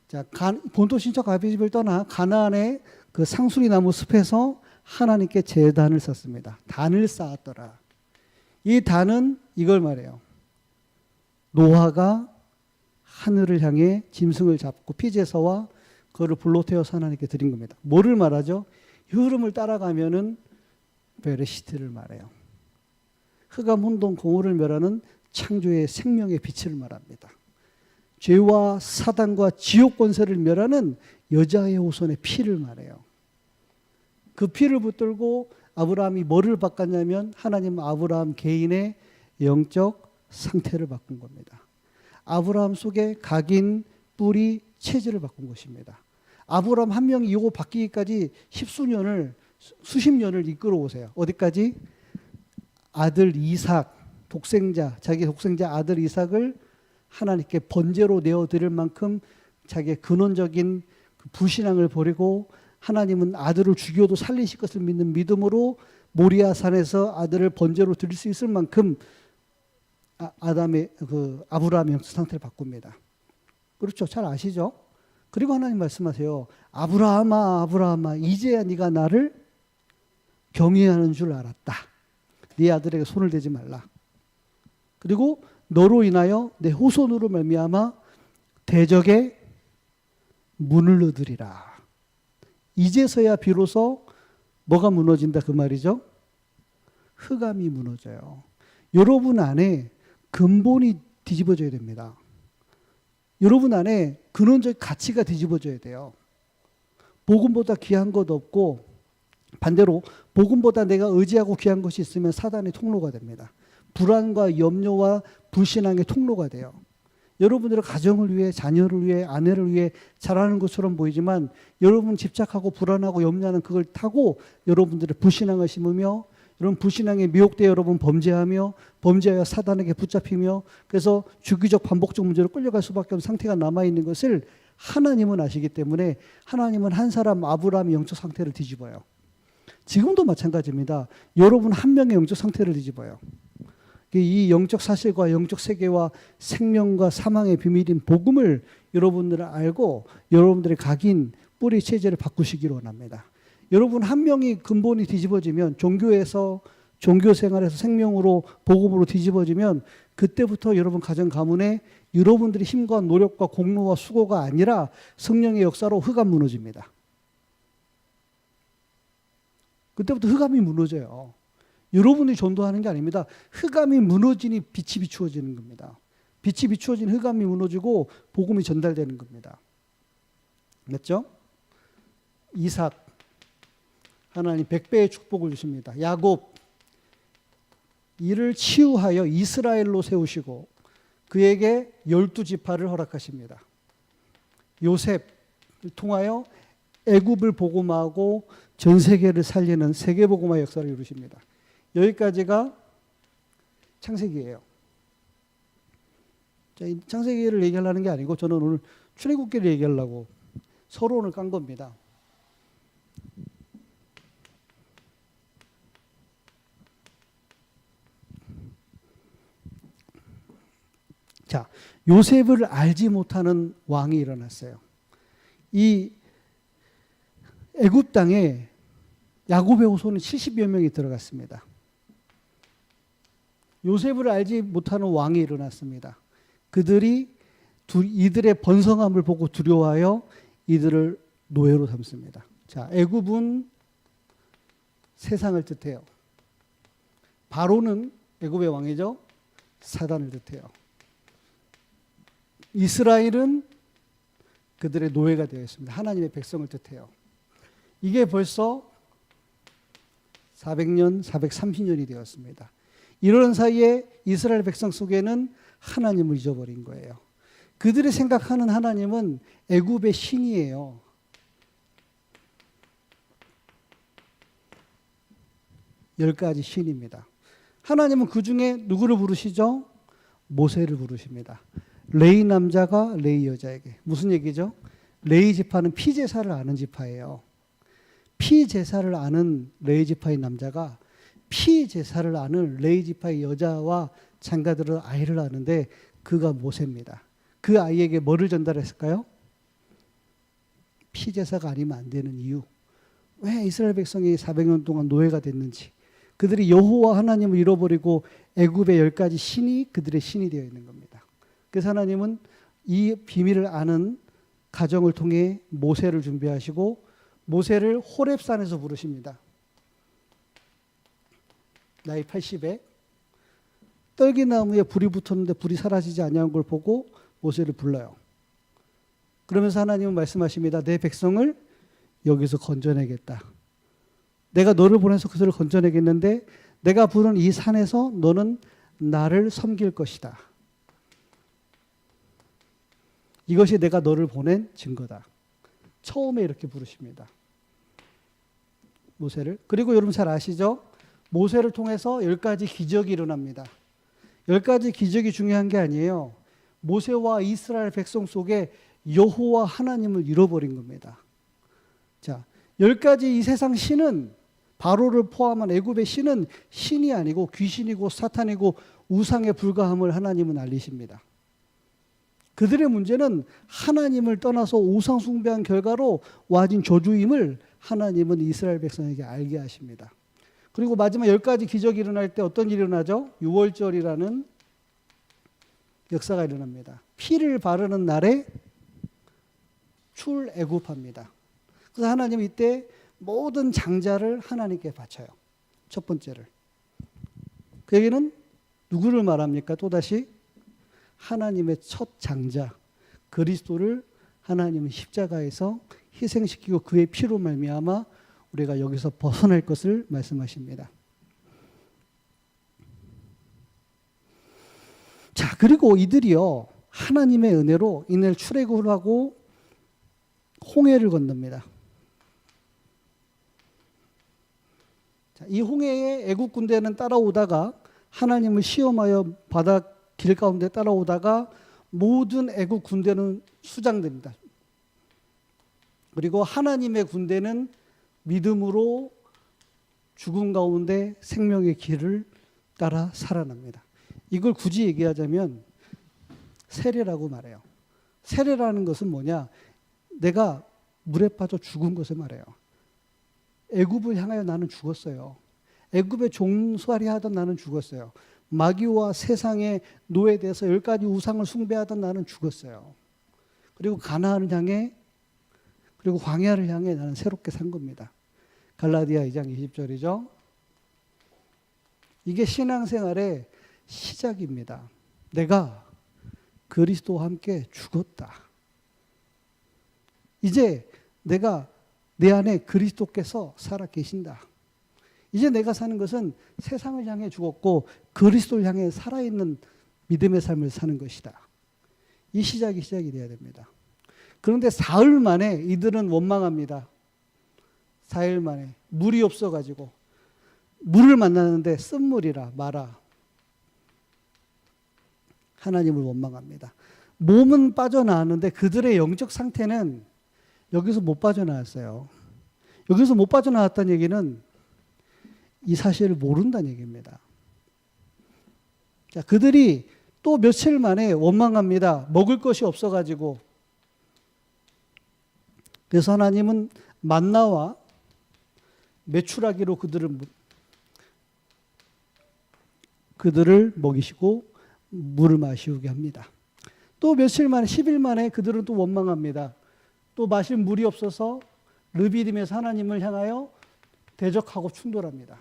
자, 본토 신척 아비집을 떠나 가나안의 그 상수리 나무 숲에서 하나님께 제단을 쌓습니다. 단을 쌓았더라. 이 단은 이걸 말해요. 노아가 하늘을 향해 짐승을 잡고 피제사와 그거를 불로 태워서 하나님께 드린 겁니다. 뭐를 말하죠? 흐름을 따라가면은 베레시트를 말해요. 흑암 혼돈 공허를 멸하는 창조의 생명의 빛을 말합니다. 죄와 사단과 지옥 권세를 멸하는 여자의 후손의 피를 말해요. 그 피를 붙들고 아브라함이 뭐를 바꿨냐면 하나님 아브라함 개인의 영적 상태를 바꾼 겁니다. 아브라함 속에 각인, 뿌리, 체질을 바꾼 것입니다. 아브라함 한 명이 이거 바뀌기까지 수십 년을 이끌어오세요. 어디까지? 아들 이삭, 자기 독생자 아들 이삭을 하나님께 번제로 내어드릴 만큼 자기의 근원적인 불신앙을 버리고 하나님은 아들을 죽여도 살리실 것을 믿는 믿음으로 모리아산에서 아들을 번제로 드릴 수 있을 만큼 아브라함의 영적 상태를 바꿉니다. 그렇죠? 잘 아시죠? 그리고 하나님 말씀하세요. 아브라함아 이제야 네가 나를 경외하는 줄 알았다. 네 아들에게 손을 대지 말라. 그리고 너로 인하여 내 후손으로 말미암아 대적의 문을 얻으리라. 이제서야 비로소 뭐가 무너진다 그 말이죠? 흑암이 무너져요. 여러분 안에 근본이 뒤집어져야 됩니다. 여러분 안에 근원적 가치가 뒤집어져야 돼요. 복음보다 귀한 것 없고 반대로 복음보다 내가 의지하고 귀한 것이 있으면 사단의 통로가 됩니다. 불안과 염려와 불신앙의 통로가 돼요. 여러분들의 가정을 위해, 자녀를 위해, 아내를 위해 잘하는 것처럼 보이지만 여러분 집착하고 불안하고 염려하는 그걸 타고 여러분들의 불신앙을 심으며 여러분 불신앙에 미혹되어 여러분 범죄하며 범죄하여 사단에게 붙잡히며 그래서 주기적 반복적 문제로 끌려갈 수밖에 없는 상태가 남아있는 것을 하나님은 아시기 때문에 하나님은 한 사람 아브라함의 영적 상태를 뒤집어요. 지금도 마찬가지입니다. 여러분 한 명의 영적 상태를 뒤집어요. 이 영적 사실과 영적 세계와 생명과 사망의 비밀인 복음을 여러분들은 알고 여러분들의 각인 뿌리 체제를 바꾸시기를 원합니다. 여러분 한 명이 근본이 뒤집어지면 종교에서 종교 생활에서 생명으로 복음으로 뒤집어지면 그때부터 여러분 가정 가문에 여러분들의 힘과 노력과 공로와 수고가 아니라 성령의 역사로 흑암 무너집니다. 그때부터 흑암이 무너져요. 여러분이 전도하는 게 아닙니다. 흑암이 무너지니 빛이 비추어지는 겁니다. 빛이 비추어진 흑암이 무너지고 복음이 전달되는 겁니다. 맞죠? 이삭 하나님 100배의 축복을 주십니다. 야곱 이를 치유하여 이스라엘로 세우시고 그에게 12지파를 허락하십니다. 요셉 통하여 애굽을 복음화하고 전 세계를 살리는 세계복음화 역사를 이루십니다. 여기까지가 창세기예요. 자, 이 창세기를 얘기하려는 게 아니고 저는 오늘 출애굽기를 얘기하려고 서론을 깐 겁니다. 자, 요셉을 알지 못하는 왕이 일어났어요. 이 애굽 땅에 야곱의 후손은 70여 명이 들어갔습니다. 요셉을 알지 못하는 왕이 일어났습니다. 그들이 이들의 번성함을 보고 두려워하여 이들을 노예로 삼습니다. 자, 애굽은 세상을 뜻해요. 바로는 애굽의 왕이죠. 사단을 뜻해요. 이스라엘은 그들의 노예가 되어 있습니다. 하나님의 백성을 뜻해요. 이게 벌써 400년, 430년이 되었습니다. 이런 사이에 이스라엘 백성 속에는 하나님을 잊어버린 거예요. 그들이 생각하는 하나님은 애굽의 신이에요. 열 가지 신입니다. 하나님은 그 중에 누구를 부르시죠? 모세를 부르십니다. 레위 남자가 레위 여자에게. 무슨 얘기죠? 레위 지파는 피제사를 아는 지파예요. 피제사를 아는 레위 지파의 남자가 피제사를 아는 레위 지파의 여자와 장가들은 아이를 낳는데 그가 모세입니다. 그 아이에게 뭐를 전달했을까요? 피제사가 아니면 안 되는 이유. 왜 이스라엘 백성이 400년 동안 노예가 됐는지. 그들이 여호와 하나님을 잃어버리고 애굽의 10가지 신이 그들의 신이 되어 있는 겁니다. 그래서 하나님은 이 비밀을 아는 가정을 통해 모세를 준비하시고 모세를 호렙산에서 부르십니다. 나이 80에 떨기나무에 불이 붙었는데 불이 사라지지 아니한 걸 보고 모세를 불러요. 그러면서 하나님은 말씀하십니다. 내 백성을 여기서 건져내겠다. 내가 너를 보내서 그들을 건져내겠는데 내가 부른 이 산에서 너는 나를 섬길 것이다. 이것이 내가 너를 보낸 증거다. 처음에 이렇게 부르십니다. 모세를. 그리고 여러분 잘 아시죠? 모세를 통해서 10가지 기적이 일어납니다. 10가지 기적이 중요한 게 아니에요. 모세와 이스라엘 백성 속에 여호와 하나님을 잃어버린 겁니다. 자, 10가지 이 세상 신은 바로를 포함한 애굽의 신은 신이 아니고 귀신이고 사탄이고 우상에 불과함을 하나님은 알리십니다. 그들의 문제는 하나님을 떠나서 우상 숭배한 결과로 와진 저주임을 하나님은 이스라엘 백성에게 알게 하십니다. 그리고 마지막 10가지 기적이 일어날 때 어떤 일이 일어나죠? 유월절이라는 역사가 일어납니다. 피를 바르는 날에 출애굽합니다. 그래서 하나님은 이때 모든 장자를 하나님께 바쳐요. 첫 번째를. 그 얘기는 누구를 말합니까? 또다시 하나님의 첫 장자 그리스도를 하나님은 십자가에서 희생시키고 그의 피로 말미암아 우리가 여기서 벗어날 것을 말씀하십니다. 자, 그리고 이들이요 하나님의 은혜로 이날 출애굽을 하고 홍해를 건넙니다. 자, 이 홍해에 애국 군대는 따라오다가 하나님을 시험하여 바다 길 가운데 따라오다가 모든 애국 군대는 수장됩니다. 그리고 하나님의 군대는 믿음으로 죽음 가운데 생명의 길을 따라 살아납니다. 이걸 굳이 얘기하자면 세례라고 말해요. 세례라는 것은 뭐냐? 내가 물에 빠져 죽은 것을 말해요. 애굽을 향하여 나는 죽었어요. 애굽에 종살이 하던 나는 죽었어요. 마귀와 세상의 노예돼서 10가지 우상을 숭배하던 나는 죽었어요. 그리고 가나안을 향해 그리고 광야를 향해 나는 새롭게 산 겁니다. 갈라디아 2장 20절이죠. 이게 신앙생활의 시작입니다. 내가 그리스도와 함께 죽었다. 이제 내가 내 안에 그리스도께서 살아 계신다. 이제 내가 사는 것은 세상을 향해 죽었고 그리스도를 향해 살아있는 믿음의 삶을 사는 것이다. 이 시작이 돼야 됩니다. 그런데 사흘 만에 이들은 원망합니다. 사흘 만에 물이 없어가지고 물을 만나는데 쓴물이라 마라. 하나님을 원망합니다. 몸은 빠져나왔는데 그들의 영적 상태는 여기서 못 빠져나왔어요. 여기서 못 빠져나왔다는 얘기는 이 사실을 모른다는 얘기입니다. 자, 그들이 또 며칠 만에 원망합니다. 먹을 것이 없어가지고. 그래서 하나님은 만나와 메추라기로 그들을 먹이시고 물을 마시게 합니다. 또 며칠 만에 10일 만에 그들은 또 원망합니다. 또 마실 물이 없어서 르비딤에서 하나님을 향하여 대적하고 충돌합니다.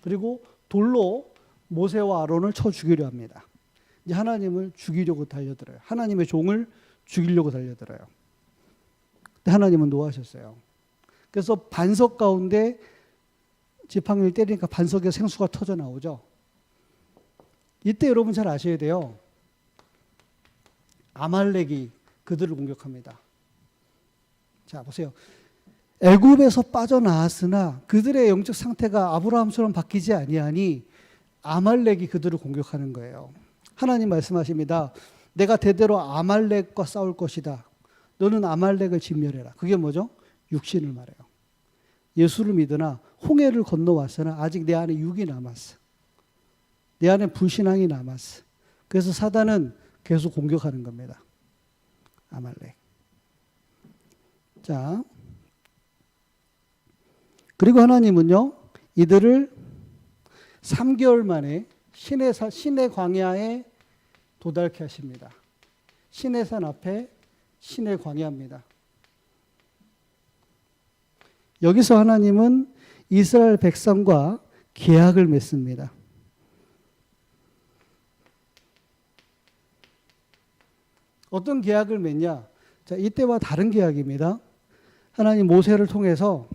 그리고 돌로 모세와 아론을 쳐 죽이려 합니다. 이제 하나님을 죽이려고 달려들어요. 하나님의 종을 죽이려고 달려들어요. 근데 하나님은 노하셨어요. 그래서 반석 가운데 지팡이를 때리니까 반석에 생수가 터져 나오죠. 이때 여러분 잘 아셔야 돼요. 아말렉이 그들을 공격합니다. 자, 보세요. 애굽에서 빠져나왔으나 그들의 영적 상태가 아브라함처럼 바뀌지 아니하니 아말렉이 그들을 공격하는 거예요. 하나님 말씀하십니다. 내가 대대로 아말렉과 싸울 것이다. 너는 아말렉을 진멸해라. 그게 뭐죠? 육신을 말해요. 예수를 믿으나 홍해를 건너왔으나 아직 내 안에 육이 남았어. 내 안에 불신앙이 남았어. 그래서 사단은 계속 공격하는 겁니다. 아말렉. 자, 그리고 하나님은요, 이들을 3개월 만에 신의 광야에 도달케 하십니다. 신의 산 앞에 신의 광야입니다. 여기서 하나님은 이스라엘 백성과 계약을 맺습니다. 어떤 계약을 맺냐? 자, 이때와 다른 계약입니다. 하나님 모세를 통해서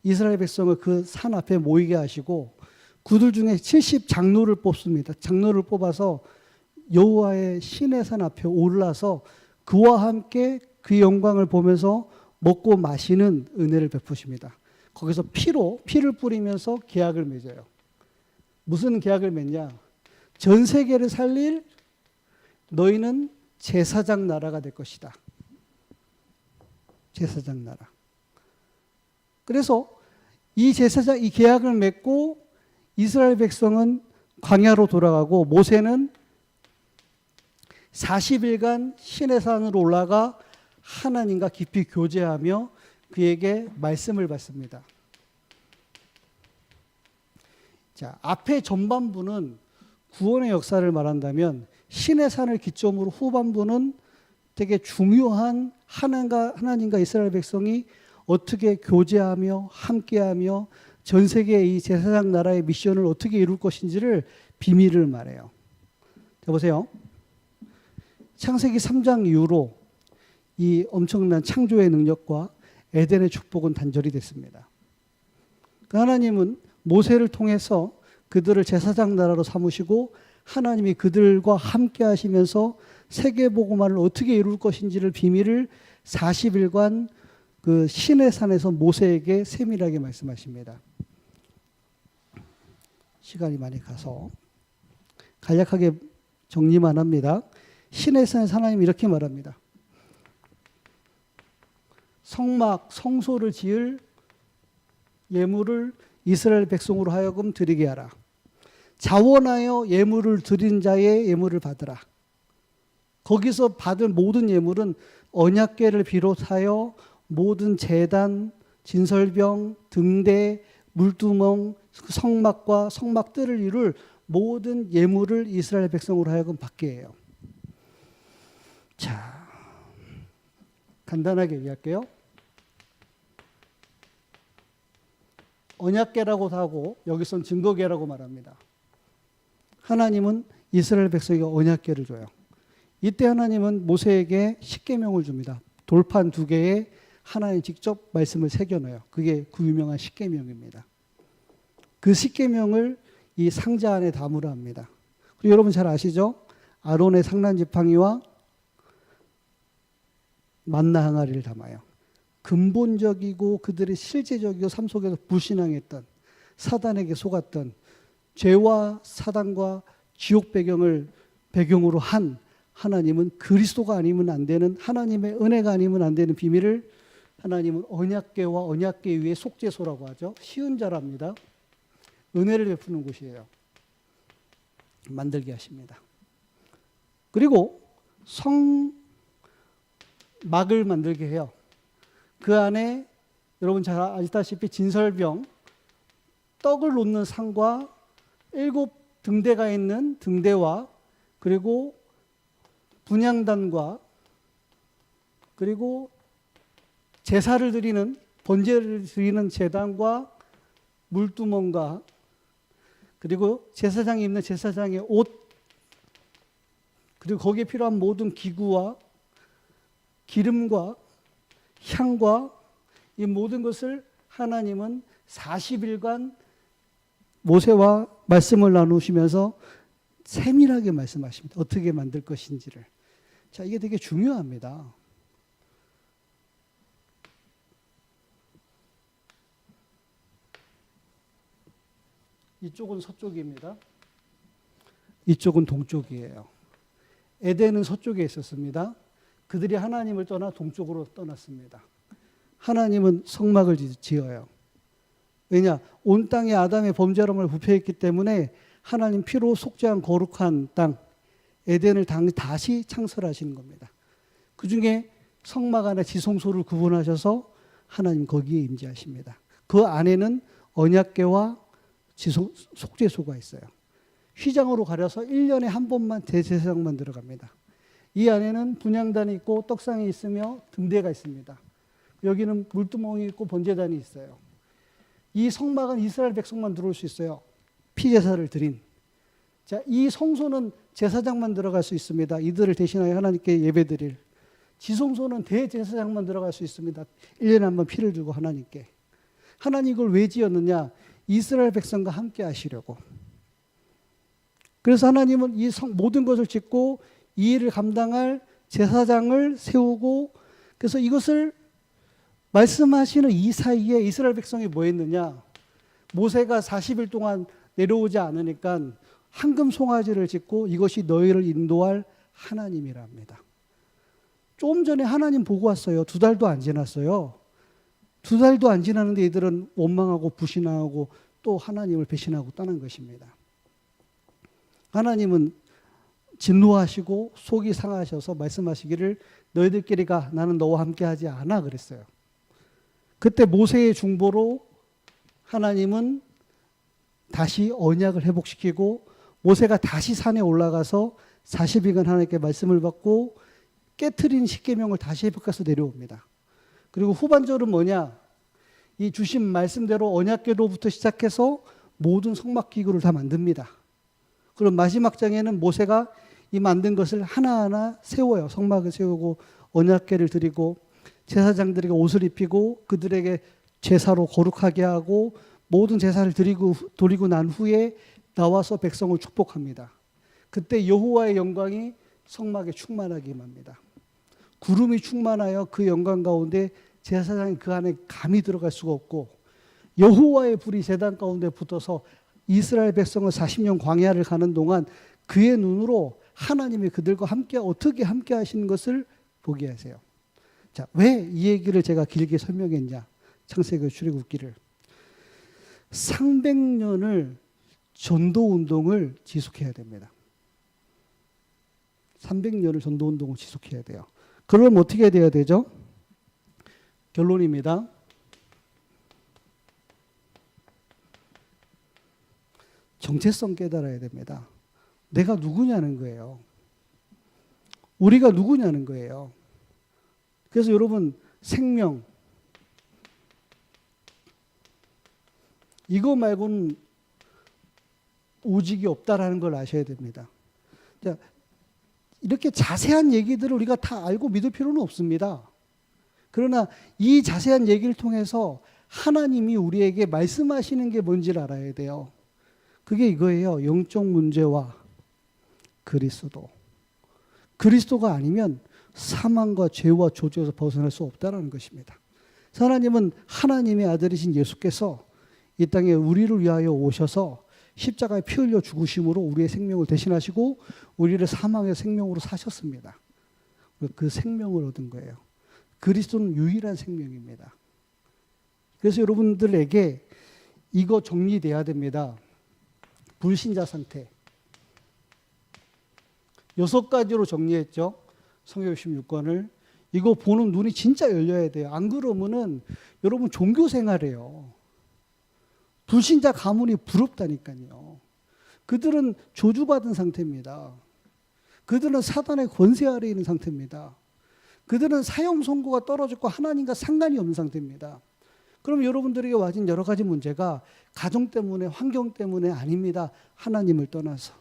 이스라엘 백성을 그 산 앞에 모이게 하시고 그들 중에 70 장로를 뽑습니다. 장로를 뽑아서 여호와의 신의 산 앞에 올라서 그와 함께 그 영광을 보면서 먹고 마시는 은혜를 베푸십니다. 거기서 피를 뿌리면서 계약을 맺어요. 무슨 계약을 맺냐? 전 세계를 살릴 너희는 제사장 나라가 될 것이다. 제사장 나라. 그래서 이 계약을 맺고 이스라엘 백성은 광야로 돌아가고 모세는 40일간 신의 산으로 올라가 하나님과 깊이 교제하며 그에게 말씀을 받습니다. 자, 앞에 전반부는 구원의 역사를 말한다면 신의 산을 기점으로 후반부는 되게 중요한 하나님과 이스라엘 백성이 어떻게 교제하며 함께하며 전 세계의 이 제사장 나라의 미션을 어떻게 이룰 것인지를 비밀을 말해요. 자, 보세요. 창세기 3장 이후로 이 엄청난 창조의 능력과 에덴의 축복은 단절이 됐습니다. 하나님은 모세를 통해서 그들을 제사장 나라로 삼으시고 하나님이 그들과 함께 하시면서 세계복음화를 어떻게 이룰 것인지를 비밀을 40일간 그 신의 산에서 모세에게 세밀하게 말씀하십니다. 시간이 많이 가서 간략하게 정리만 합니다. 신의 산에서 하나님이 이렇게 말합니다. 성소를 지을 예물을 이스라엘 백성으로 하여금 드리게 하라. 자원하여 예물을 드린 자의 예물을 받으라. 거기서 받은 모든 예물은 언약궤를 비롯하여 모든 제단, 진설병, 등대, 물두멍, 성막과 성막들을 이룰 모든 예물을 이스라엘 백성으로 하여금 받게 해요. 자, 간단하게 얘기할게요. 언약궤라고도 하고 여기선 증거궤라고 말합니다. 하나님은 이스라엘 백성에게 언약궤를 줘요. 이때 하나님은 모세에게 십계명을 줍니다. 돌판 2개에 하나님 직접 말씀을 새겨넣어요. 그게 그 유명한 십계명입니다. 그 십계명을 이 상자 안에 담으라 합니다. 그리고 여러분 잘 아시죠? 아론의 상란 지팡이와 만나 항아리를 담아요. 근본적이고 그들의 실제적이고 삶 속에서 불신앙했던, 사단에게 속았던, 죄와 사단과 지옥 배경으로 한 하나님은 그리스도가 아니면 안 되는, 하나님의 은혜가 아니면 안 되는 비밀을 하나님은 언약궤와 언약궤 위에 속죄소라고 하죠. 시은자랍니다. 은혜를 베푸는 곳이에요. 만들게 하십니다. 그리고 성막을 만들게 해요. 그 안에 여러분 잘 아시다시피 진설병, 떡을 놓는 상과 7 등대가 있는 등대와, 그리고 분향단과, 그리고 제사를 드리는, 번제를 드리는 제단과 물두멍과, 그리고 제사장이 입는 제사장의 옷, 그리고 거기에 필요한 모든 기구와 기름과 향과 이 모든 것을 하나님은 40일간 모세와 말씀을 나누시면서 세밀하게 말씀하십니다. 어떻게 만들 것인지를. 자, 이게 되게 중요합니다. 이쪽은 서쪽입니다. 이쪽은 동쪽이에요. 에덴은 서쪽에 있었습니다. 그들이 하나님을 떠나 동쪽으로 떠났습니다. 하나님은 성막을 지어요. 왜냐? 온 땅에 아담의 범죄함을 부패했기 때문에 하나님 피로 속죄한 거룩한 땅, 에덴을 다시 창설하시는 겁니다. 그 중에 성막 안에 지성소를 구분하셔서 하나님 거기에 임재하십니다. 그 안에는 언약궤와 속죄소가 있어요. 휘장으로 가려서 1년에 한 번만 대제사장만 들어갑니다. 이 안에는 분향단이 있고 떡상이 있으며 등대가 있습니다. 여기는 물두멍이 있고 번제단이 있어요. 이 성막은 이스라엘 백성만 들어올 수 있어요. 피제사를 드린. 자, 이 성소는 제사장만 들어갈 수 있습니다. 이들을 대신하여 하나님께 예배드릴. 지성소는 대제사장만 들어갈 수 있습니다. 1년에 한 번 피를 주고 하나님께. 하나님 이걸 왜 지었느냐? 이스라엘 백성과 함께 하시려고. 그래서 하나님은 이 모든 것을 짓고 이 일을 감당할 제사장을 세우고, 그래서 이것을 말씀하시는 이 사이에 이스라엘 백성이 뭐 했느냐? 모세가 40일 동안 내려오지 않으니까 황금 송아지를 짓고 이것이 너희를 인도할 하나님이라 합니다. 좀 전에 하나님 보고 왔어요. 2달도 안 지났어요. 2달도 안 지났는데 이들은 원망하고 불신하고 또 하나님을 배신하고 떠난 것입니다. 하나님은 진노하시고 속이 상하셔서 말씀하시기를 너희들끼리 가, 나는 너와 함께 하지 않아 그랬어요. 그때 모세의 중보로 하나님은 다시 언약을 회복시키고 모세가 다시 산에 올라가서 40일간 하나님께 말씀을 받고 깨트린 십계명을 다시 회복해서 내려옵니다. 그리고 후반절은 뭐냐? 이 주신 말씀대로 언약궤로부터 시작해서 모든 성막 기구를 다 만듭니다. 그럼 마지막 장에는 모세가 이 만든 것을 하나하나 세워요. 성막을 세우고 언약궤를 드리고 제사장들에게 옷을 입히고 그들에게 제사로 거룩하게 하고 모든 제사를 드리고 난 후에 나와서 백성을 축복합니다. 그때 여호와의 영광이 성막에 충만하게 임합니다. 구름이 충만하여 그 영광 가운데 제사장이 그 안에 감히 들어갈 수가 없고 여호와의 불이 제단 가운데 붙어서 이스라엘 백성을 40년 광야를 가는 동안 그의 눈으로 하나님이 그들과 함께 어떻게 함께 하시는 것을 보게 하세요. 자, 왜 이 얘기를 제가 길게 설명했냐? 창세기 출애굽기를 300년을 전도 운동을 지속해야 됩니다. 300년을 전도 운동을 지속해야 돼요. 그럼 어떻게 돼야 되죠? 결론입니다. 정체성 깨달아야 됩니다. 내가 누구냐는 거예요. 우리가 누구냐는 거예요. 그래서 여러분 생명 이거 말고는 오직이 없다라는 걸 아셔야 됩니다. 자, 이렇게 자세한 얘기들을 우리가 다 알고 믿을 필요는 없습니다. 그러나 이 자세한 얘기를 통해서 하나님이 우리에게 말씀하시는 게 뭔지를 알아야 돼요. 그게 이거예요. 영적 문제와 그리스도. 그리스도가 아니면 사망과 죄와 저주에서 벗어날 수 없다는 것입니다. 하나님은 하나님의 아들이신 예수께서 이 땅에 우리를 위하여 오셔서 십자가에 피 흘려 죽으심으로 우리의 생명을 대신하시고 우리를 사망의 생명으로 사셨습니다. 그 생명을 얻은 거예요. 그리스도는 유일한 생명입니다. 그래서 여러분들에게 이거 정리돼야 됩니다. 불신자 상태. 6가지로 정리했죠. 성경 66권을. 이거 보는 눈이 진짜 열려야 돼요. 안 그러면은 여러분 종교 생활이에요. 불신자 가문이 부럽다니까요. 그들은 저주받은 상태입니다. 그들은 사단의 권세 아래에 있는 상태입니다. 그들은 사형 선고가 떨어졌고 하나님과 상관이 없는 상태입니다. 그럼 여러분들에게 와진 여러 가지 문제가 가정 때문에 환경 때문에 아닙니다. 하나님을 떠나서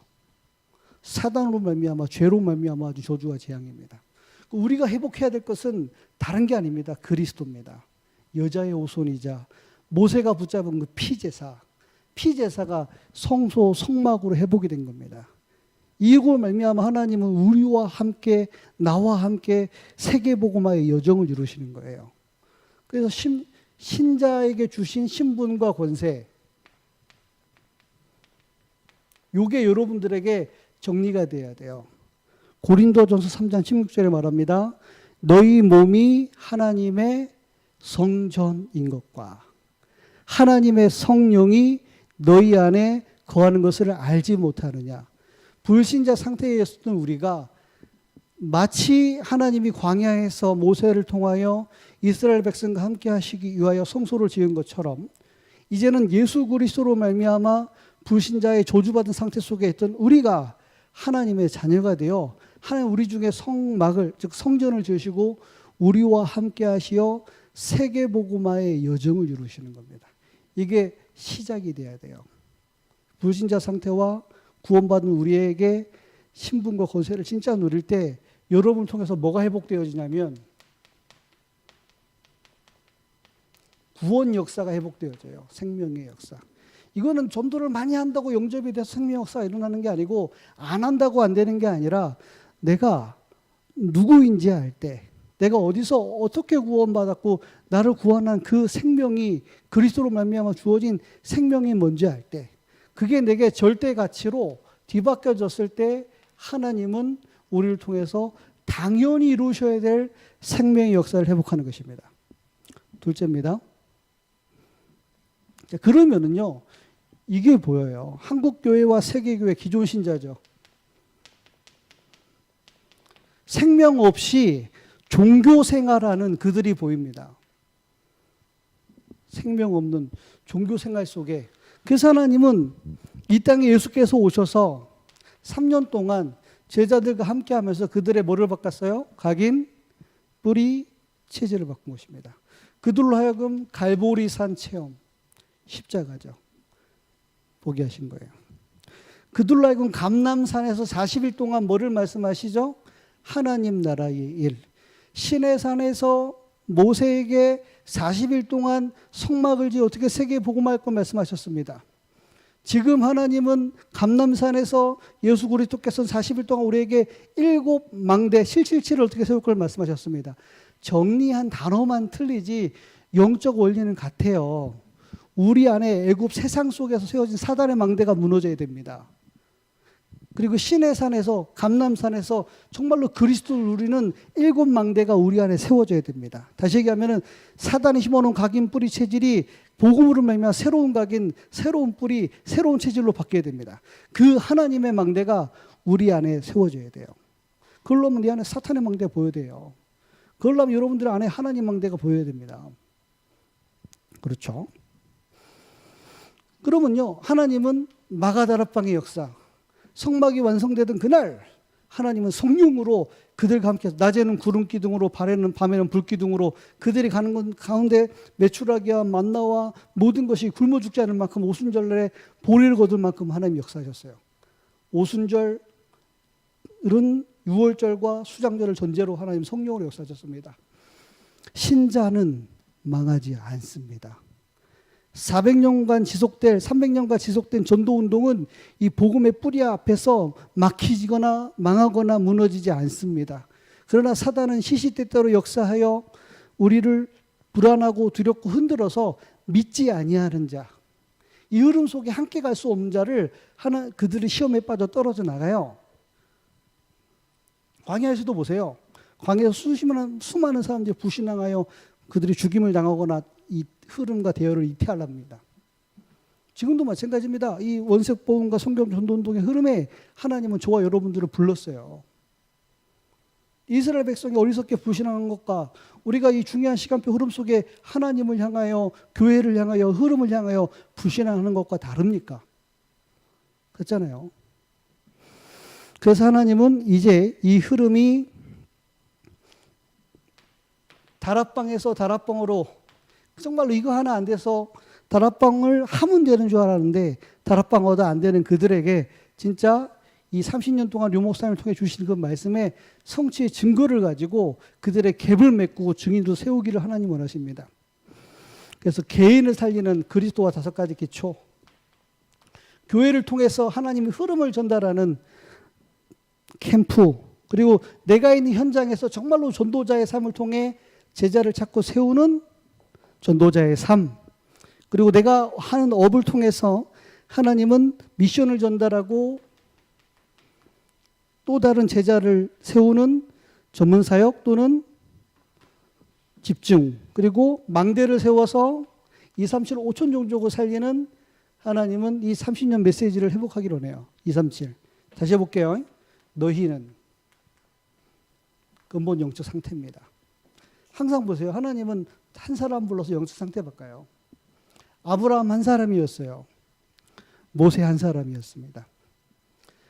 사단으로 말미암아 죄로 말미암아 아주 저주와 재앙입니다. 우리가 회복해야 될 것은 다른 게 아닙니다. 그리스도입니다. 여자의 오손이자 모세가 붙잡은 그 피제사가 성소 성막으로 회복이 된 겁니다. 이걸 말미암아 하나님은 우리와 함께 나와 함께 세계복음화의 여정을 이루시는 거예요. 그래서 신자에게 주신 신분과 권세, 이게 여러분들에게 정리가 돼야 돼요. 고린도전서 3장 16절에 말합니다. 너희 몸이 하나님의 성전인 것과 하나님의 성령이 너희 안에 거하는 것을 알지 못하느냐. 불신자 상태에 있었던 우리가 마치 하나님이 광야에서 모세를 통하여 이스라엘 백성과 함께 하시기 위하여 성소를 지은 것처럼 이제는 예수 그리스도로 말미암아 불신자의 저주받은 상태 속에 있던 우리가 하나님의 자녀가 되어 하나님 우리 중에 성막을 즉 성전을 지으시고 우리와 함께 하시어 세계복음화의 여정을 이루시는 겁니다. 이게 시작이 돼야 돼요. 불신자 상태와 구원받은 우리에게 신분과 권세를 진짜 누릴 때 여러분을 통해서 뭐가 회복되어지냐면 구원 역사가 회복되어져요. 생명의 역사. 이거는 전도를 많이 한다고 영접이 돼서 생명 역사가 일어나는 게 아니고 안 한다고 안 되는 게 아니라 내가 누구인지 알 때 내가 어디서 어떻게 구원받았고 나를 구원한 그 생명이 그리스도로 말미암아 주어진 생명이 뭔지 알 때 그게 내게 절대 가치로 뒤바뀌어졌을 때 하나님은 우리를 통해서 당연히 이루셔야 될 생명의 역사를 회복하는 것입니다. 둘째입니다. 자, 그러면은요, 이게 보여요. 한국교회와 세계교회 기존 신자죠. 생명 없이 종교 생활하는 그들이 보입니다. 생명 없는 종교 생활 속에 그래서 하나님은 이 땅에 예수께서 오셔서 3년 동안 제자들과 함께 하면서 그들의 뭐를 바꿨어요? 각인, 뿌리, 체질을 바꾼 것입니다. 그들로 하여금 갈보리산 체험, 십자가죠. 보게 하신 거예요. 그들로 하여금 감람산에서 40일 동안 뭐를 말씀하시죠? 하나님 나라의 일. 시내산에서 모세에게 40일 동안 성막을 지어 어떻게 세계에 복음할 거 말씀하셨습니다. 지금 하나님은 감람산에서 예수 그리스도께서는 40일 동안 우리에게 7망대 실실치를 어떻게 세울 걸 말씀하셨습니다. 정리한 단어만 틀리지 영적 원리는 같아요. 우리 안에 애굽 세상 속에서 세워진 사단의 망대가 무너져야 됩니다. 그리고 시내산에서 감람산에서 정말로 그리스도를 누리는 7망대가 우리 안에 세워져야 됩니다. 다시 얘기하면 사단이 심어놓은 각인 뿌리 체질이 복음으로 말미암아 새로운 각인, 새로운 뿌리, 새로운 체질로 바뀌어야 됩니다. 그 하나님의 망대가 우리 안에 세워져야 돼요. 그러려면 네 안에 사탄의 망대가 보여야 돼요. 그러려면 여러분들 안에 하나님 망대가 보여야 됩니다. 그렇죠? 그러면요, 하나님은 마가다락방의 역사, 성막이 완성되던 그날 하나님은 성령으로 그들과 함께 낮에는 구름 기둥으로 밤에는 불 기둥으로 그들이 가는 것 가운데 메추라기와 만나와 모든 것이 굶어 죽지 않을 만큼 오순절날에 보리를 거둘 만큼 하나님이 역사하셨어요. 오순절은 유월절과 수장절을 전제로 하나님 성령으로 역사하셨습니다. 신자는 망하지 않습니다. 300년간 지속된 전도운동은 이 복음의 뿌리 앞에서 막히거나 망하거나 무너지지 않습니다. 그러나 사단은 시시때때로 역사하여 우리를 불안하고 두렵고 흔들어서 믿지 아니하는 자, 이 흐름 속에 함께 갈 수 없는 자를 그들이 시험에 빠져 떨어져 나가요. 광야에서도 보세요. 광야에서 수많은 사람들이 불신앙하여 그들이 죽임을 당하거나 이 흐름과 대열을 이태하랍니다. 지금도 마찬가지입니다. 이 원색복음과 성경 전도운동의 흐름에 하나님은 저와 여러분들을 불렀어요. 이스라엘 백성이 어리석게 불신앙한 것과 우리가 이 중요한 시간표 흐름 속에 하나님을 향하여, 교회를 향하여, 흐름을 향하여 불신앙하는 것과 다릅니까? 그렇잖아요. 그래서 하나님은 이제 이 흐름이 다락방에서 다락방으로, 정말로 이거 하나 안 돼서 다락방을 하면 되는 줄 알았는데 다락방 얻어 안 되는 그들에게 진짜 이 30년 동안 류 목사님을 통해 주신 그 말씀의 성취의 증거를 가지고 그들의 갭을 메꾸고 증인으로 세우기를 하나님 원하십니다. 그래서 개인을 살리는 그리스도와 5가지 기초, 교회를 통해서 하나님의 흐름을 전달하는 캠프, 그리고 내가 있는 현장에서 정말로 전도자의 삶을 통해 제자를 찾고 세우는 전도자의 삶, 그리고 내가 하는 업을 통해서 하나님은 미션을 전달하고 또 다른 제자를 세우는 전문사역 또는 집중, 그리고 망대를 세워서 237, 5천 종족을 살리는 하나님은 이 30년 메시지를 회복하기로 해요. 237. 다시 해볼게요. 너희는 근본 영적 상태입니다. 항상 보세요. 하나님은 한 사람 불러서 영적 상태 바꿔요. 아브라함 한 사람이었어요. 모세 한 사람이었습니다.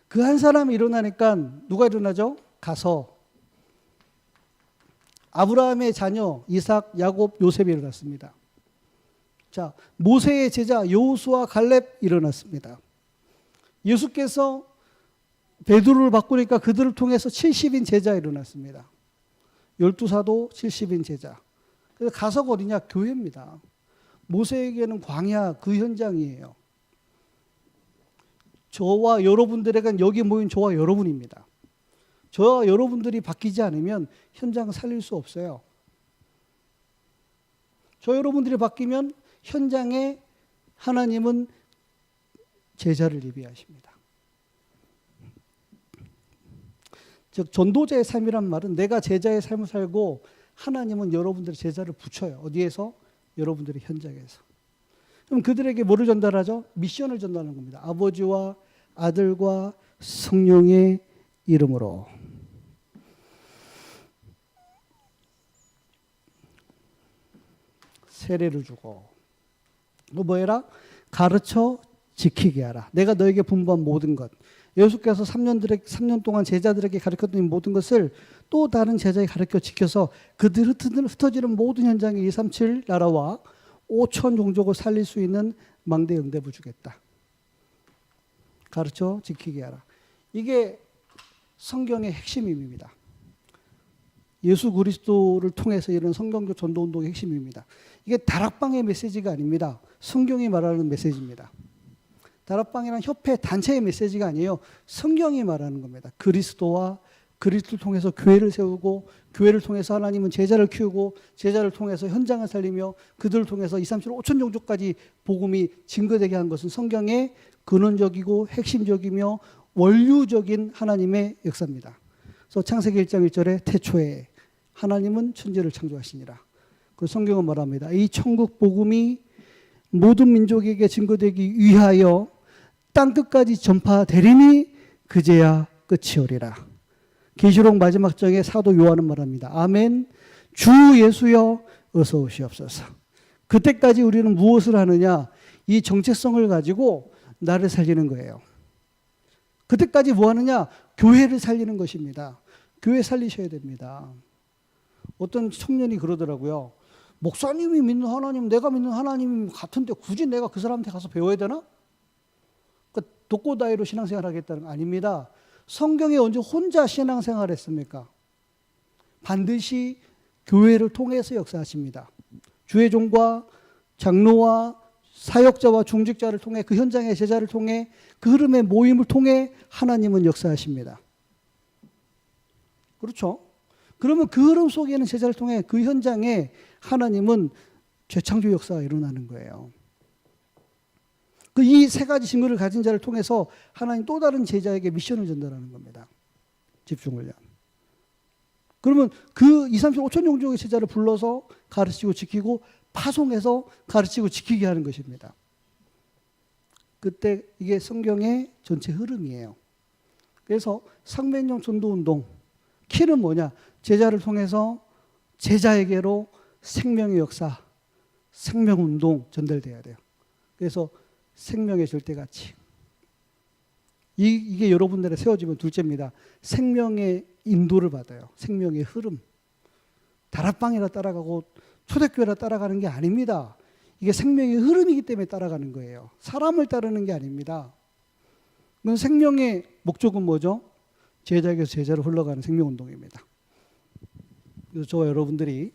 그 한 사람이 일어나니까 누가 일어나죠? 가서 아브라함의 자녀 이삭, 야곱, 요셉이 일어났습니다. 자, 모세의 제자 여호수아, 갈렙 일어났습니다. 예수께서 베드로를 바꾸니까 그들을 통해서 70인 제자 일어났습니다. 12사도 70인 제자. 그래서 가서가 어디냐? 교회입니다. 모세에게는 광야 그 현장이에요. 저와 여러분들에겐 여기 모인 저와 여러분입니다. 저와 여러분들이 바뀌지 않으면 현장을 살릴 수 없어요. 저 여러분들이 바뀌면 현장에 하나님은 제자를 예비하십니다. 즉 전도자의 삶이란 말은 내가 제자의 삶을 살고 하나님은 여러분들의 제자를 붙여요. 어디에서? 여러분들의 현장에서. 그럼 그들에게 뭐를 전달하죠? 미션을 전달하는 겁니다. 아버지와 아들과 성령의 이름으로. 세례를 주고 뭐 해라? 가르쳐 지키게 하라. 내가 너에게 분부한 모든 것. 예수께서 3년 동안 제자들에게 가르쳤던 모든 것을 또 다른 제자에게 가르쳐 지켜서 그들 흩어지는 모든 현장에 237 나라와 5천 종족을 살릴 수 있는 망대 응답을 주겠다. 가르쳐 지키게 하라. 이게 성경의 핵심입니다. 예수 그리스도를 통해서 이런 성경적 전도운동의 핵심입니다. 이게 다락방의 메시지가 아닙니다. 성경이 말하는 메시지입니다. 다락방이란 협회 단체의 메시지가 아니에요. 성경이 말하는 겁니다. 그리스도와 그리스도를 통해서 교회를 세우고 교회를 통해서 하나님은 제자를 키우고 제자를 통해서 현장을 살리며 그들을 통해서 237, 5천 종족까지 복음이 증거되게 한 것은 성경의 근원적이고 핵심적이며 원류적인 하나님의 역사입니다. 그래서 창세기 1장 1절에 태초에 하나님은 천지를 창조하시니라. 그 성경은 말합니다. 이 천국 복음이 모든 민족에게 증거되기 위하여 땅끝까지 전파되리니 그제야 끝이오리라. 계시록 마지막 장에 사도 요한은 말합니다. 아멘. 주 예수여 어서 오시옵소서. 그때까지 우리는 무엇을 하느냐? 이 정체성을 가지고 나를 살리는 거예요. 그때까지 뭐 하느냐? 교회를 살리는 것입니다. 교회 살리셔야 됩니다. 어떤 청년이 그러더라고요. 목사님이 믿는 하나님, 내가 믿는 하나님이 같은데 굳이 내가 그 사람한테 가서 배워야 되나? 그러니까 독고다이로 신앙생활 하겠다는 거 아닙니다. 성경에 언제 혼자 신앙생활 했습니까? 반드시 교회를 통해서 역사하십니다. 주의 종과 장로와 사역자와 중직자를 통해 그 현장의 제자를 통해 그 흐름의 모임을 통해 하나님은 역사하십니다. 그렇죠? 그러면 그 흐름 속에 있는 제자를 통해 그 현장에 하나님은 재창조 역사가 일어나는 거예요. 그 이 세 가지 증거를 가진 자를 통해서 하나님 또 다른 제자에게 미션을 전달하는 겁니다. 집중훈련. 그러면 그 2, 30, 5천 종족의 제자를 불러서 가르치고 지키고 파송해서 가르치고 지키게 하는 것입니다. 그때 이게 성경의 전체 흐름이에요. 그래서 상명용 전도운동 키는 뭐냐? 제자를 통해서 제자에게로 생명의 역사, 생명운동 전달돼야 돼요. 그래서 생명의 절대가치. 이게 여러분들에 세워지면 둘째입니다. 생명의 인도를 받아요. 생명의 흐름. 다락방이라 따라가고 초대교회라 따라가는 게 아닙니다. 이게 생명의 흐름이기 때문에 따라가는 거예요. 사람을 따르는 게 아닙니다. 그건 생명의 목적은 뭐죠? 제자에게서 제자로 흘러가는 생명운동입니다. 그래서 저와 여러분들이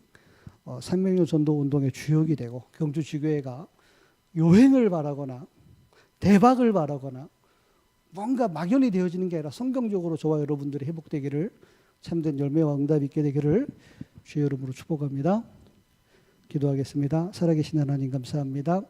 생명의 전도운동의 주역이 되고 경주지교회가 요행을 바라거나 대박을 바라거나 뭔가 막연히 되어지는 게 아니라 성경적으로 저와 여러분들이 회복되기를, 참된 열매와 응답이 있게 되기를 주의 이름으로 축복합니다. 기도하겠습니다. 살아계신 하나님 감사합니다.